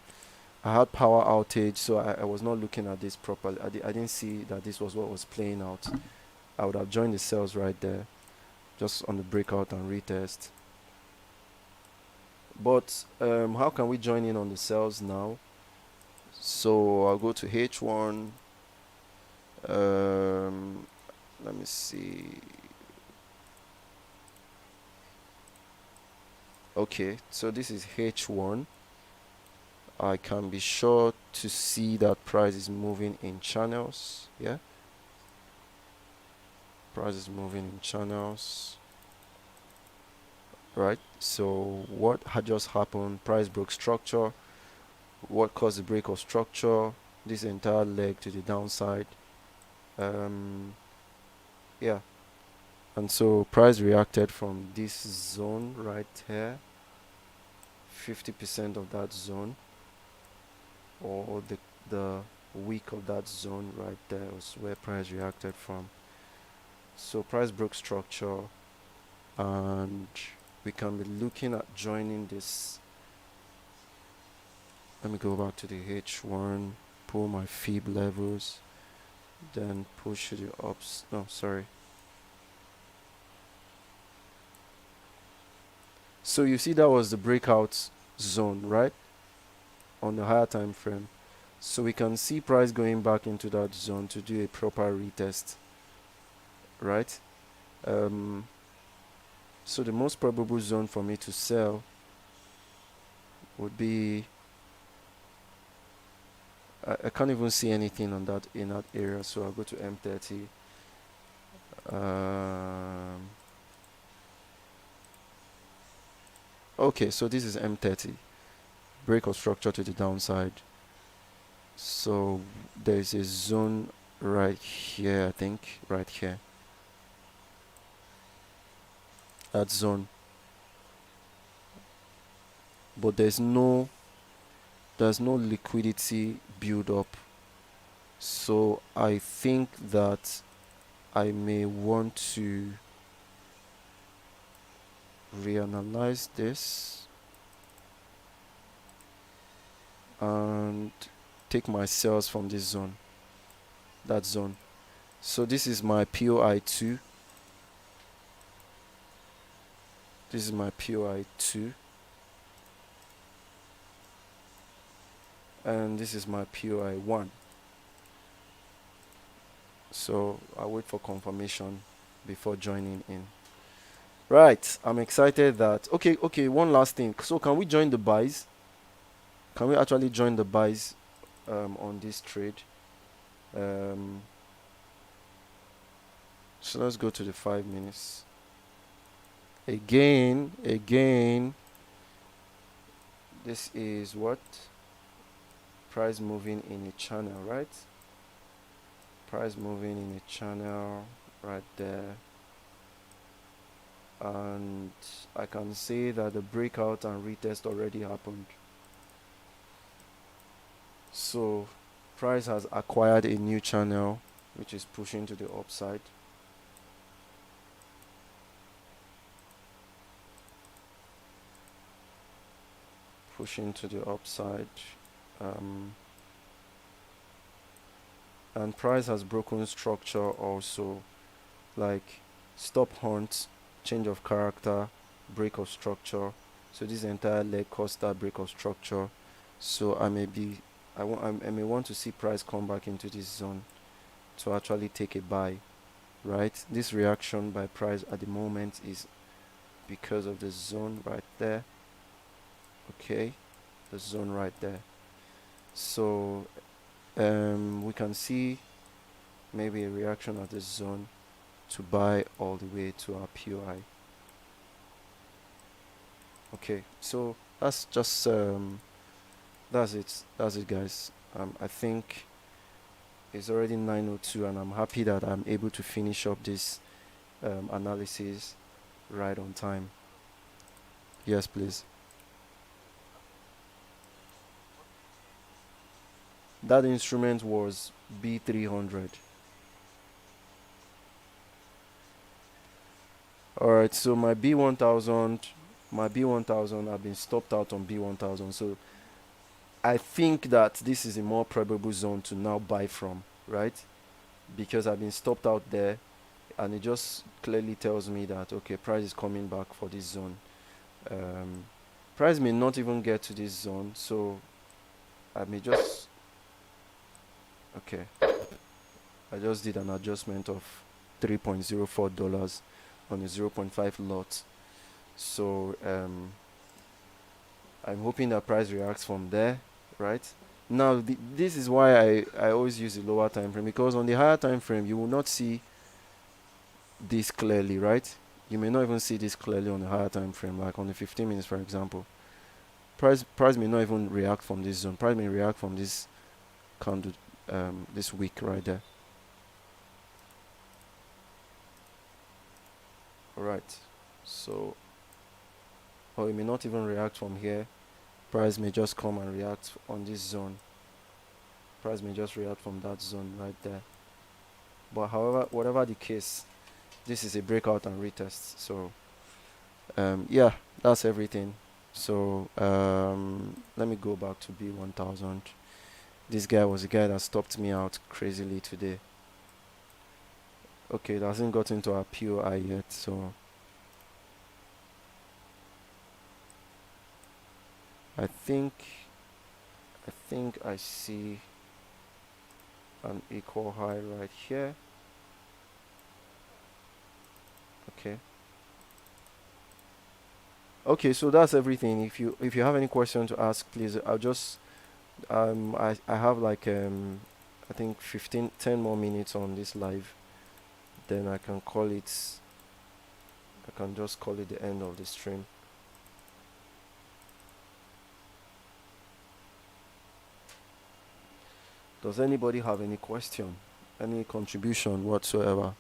had power outage, so I was not looking at this properly. I didn't see that this was what was playing out. I would have joined the sales right there, just on the breakout and retest. But how can we join in on the sales now? So I'll go to H1. Let me see. Okay, so this is H1. I can be sure to see that price is moving in channels. Yeah, price is moving in channels, right? So what had just happened? Price broke structure. What caused the break of structure? This entire leg to the downside. Yeah, and so price reacted from this zone right here, 50% of that zone, or the week of that zone right there was where price reacted from. So price broke structure, and we can be looking at joining this. Let me go back to the H1, pull my fib levels, then push the ups. No, sorry. So you see that was the breakout zone, right? On the higher time frame. So we can see price going back into that zone to do a proper retest, right? So the most probable zone for me to sell would be I can't even see anything on that in that area, so I'll go to M30. Okay, so this is M30, break of structure to the downside. So there's a zone right here, I think, right here. That zone, but there's no liquidity build up. So I think that I may want to reanalyze this and take my sales from this zone, that zone. So this is my POI2. This is my POI2. And this is my POI1. So I'll wait for confirmation before joining in. Right, I'm excited that, okay, one last thing. So can we join the buys? Can we actually join the buys on this trade? So let's go to the 5 minutes. Again, this is what? Price moving in a channel, right? Price moving in a channel right there. And I can say that the breakout and retest already happened. So price has acquired a new channel which is pushing to the upside. Pushing to the upside. And price has broken structure also, like stop hunt, change of character, break of structure. So this entire leg caused that break of structure. So I may want to see price come back into this zone to actually take a buy, right? This reaction by price at the moment is because of the zone right there. Okay, the zone right there. So we can see maybe a reaction at this zone to buy all the way to our POI. Okay, so that's just that's it guys. I think it's already 9:02 and I'm happy that I'm able to finish up this analysis right on time. Yes, please. That instrument was B300. Alright, so my B1000 I've been stopped out on B1000. So I think that this is a more probable zone to now buy from, right? Because I've been stopped out there and it just clearly tells me that okay, price is coming back for this zone. Price may not even get to this zone, so I may just okay, I just did an adjustment of $3.04 on a 0.5 lot. So I'm hoping that price reacts from there, right? Now this is why I always use the lower time frame, because on the higher time frame you will not see this clearly, right? You may not even see this clearly on the higher time frame, like on the 15 minutes for example. Price may not even react from this zone. Price may react from this candle, this wick right there. Alright, so or it may not even react from here. Price may just come and react on this zone. Price may just react from that zone right there. But however, whatever the case, this is a breakout and retest. So yeah, that's everything. So let me go back to B1000. This guy was the guy that stopped me out crazily today. Okay, it hasn't got into our POI yet, so I think I see an equal high right here. Okay, so that's everything. If you have any question to ask, please, I'll just I have like I think 15 10 more minutes on this live. Then I can just call it the end of the stream. Does anybody have any question, any contribution whatsoever?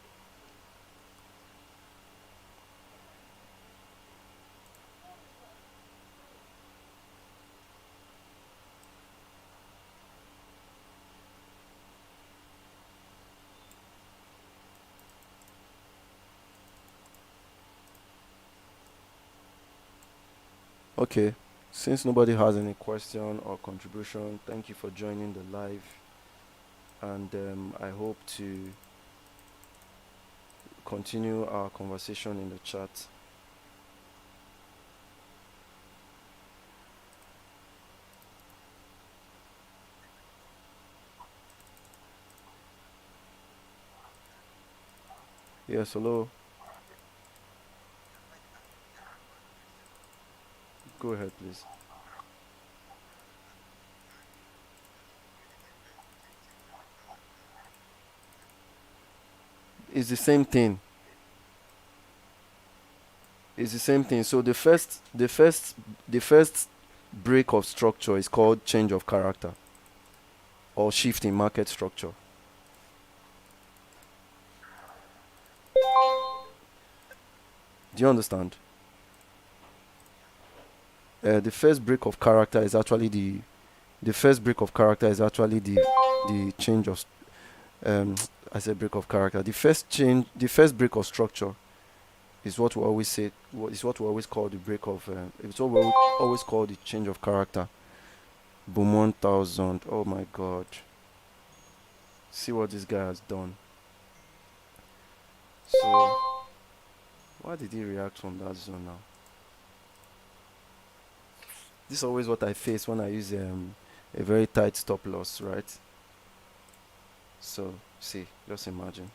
Okay, since nobody has any question or contribution, thank you for joining the live, and I hope to continue our conversation in the chat. Yes, hello. Go ahead, please. It's the same thing. It's the same thing. So the first break of structure is called change of character or shift in market structure. Do you understand? The first break of character is actually the first break of character is actually the change of um I said break of character. The first break of structure is what we always say. Is what we always call the break of. It's what we always call the change of character. Boom 1000. Oh my God. See what this guy has done. So why did he react from that zone now? This is always what I face when I use a very tight stop loss, right? So see, just imagine.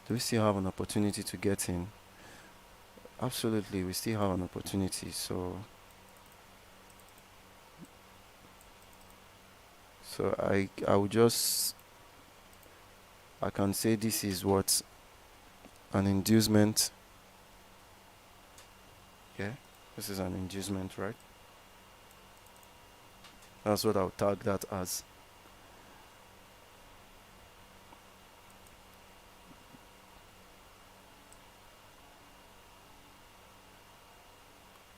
Do we still have an opportunity to get in? Absolutely, we still have an opportunity. So I would just I can say this is what an inducement. Yeah, this is an inducement, right? That's what I'll tag that as.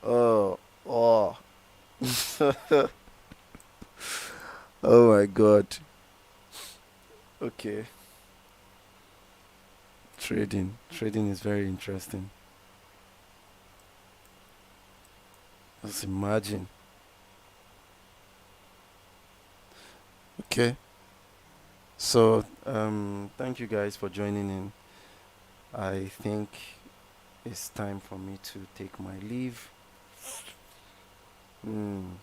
Oh, oh, oh my God. Okay, trading is very interesting. Just imagine. Okay, so thank you guys for joining in. I think it's time for me to take my leave. Hmm.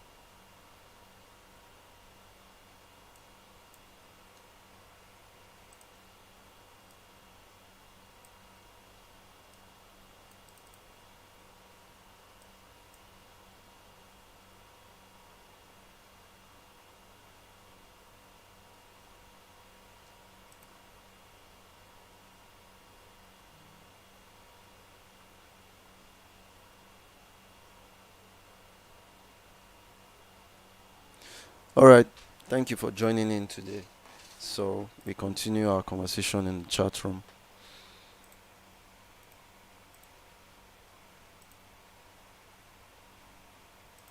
All right. Thank you for joining in today. So we continue our conversation in the chat room.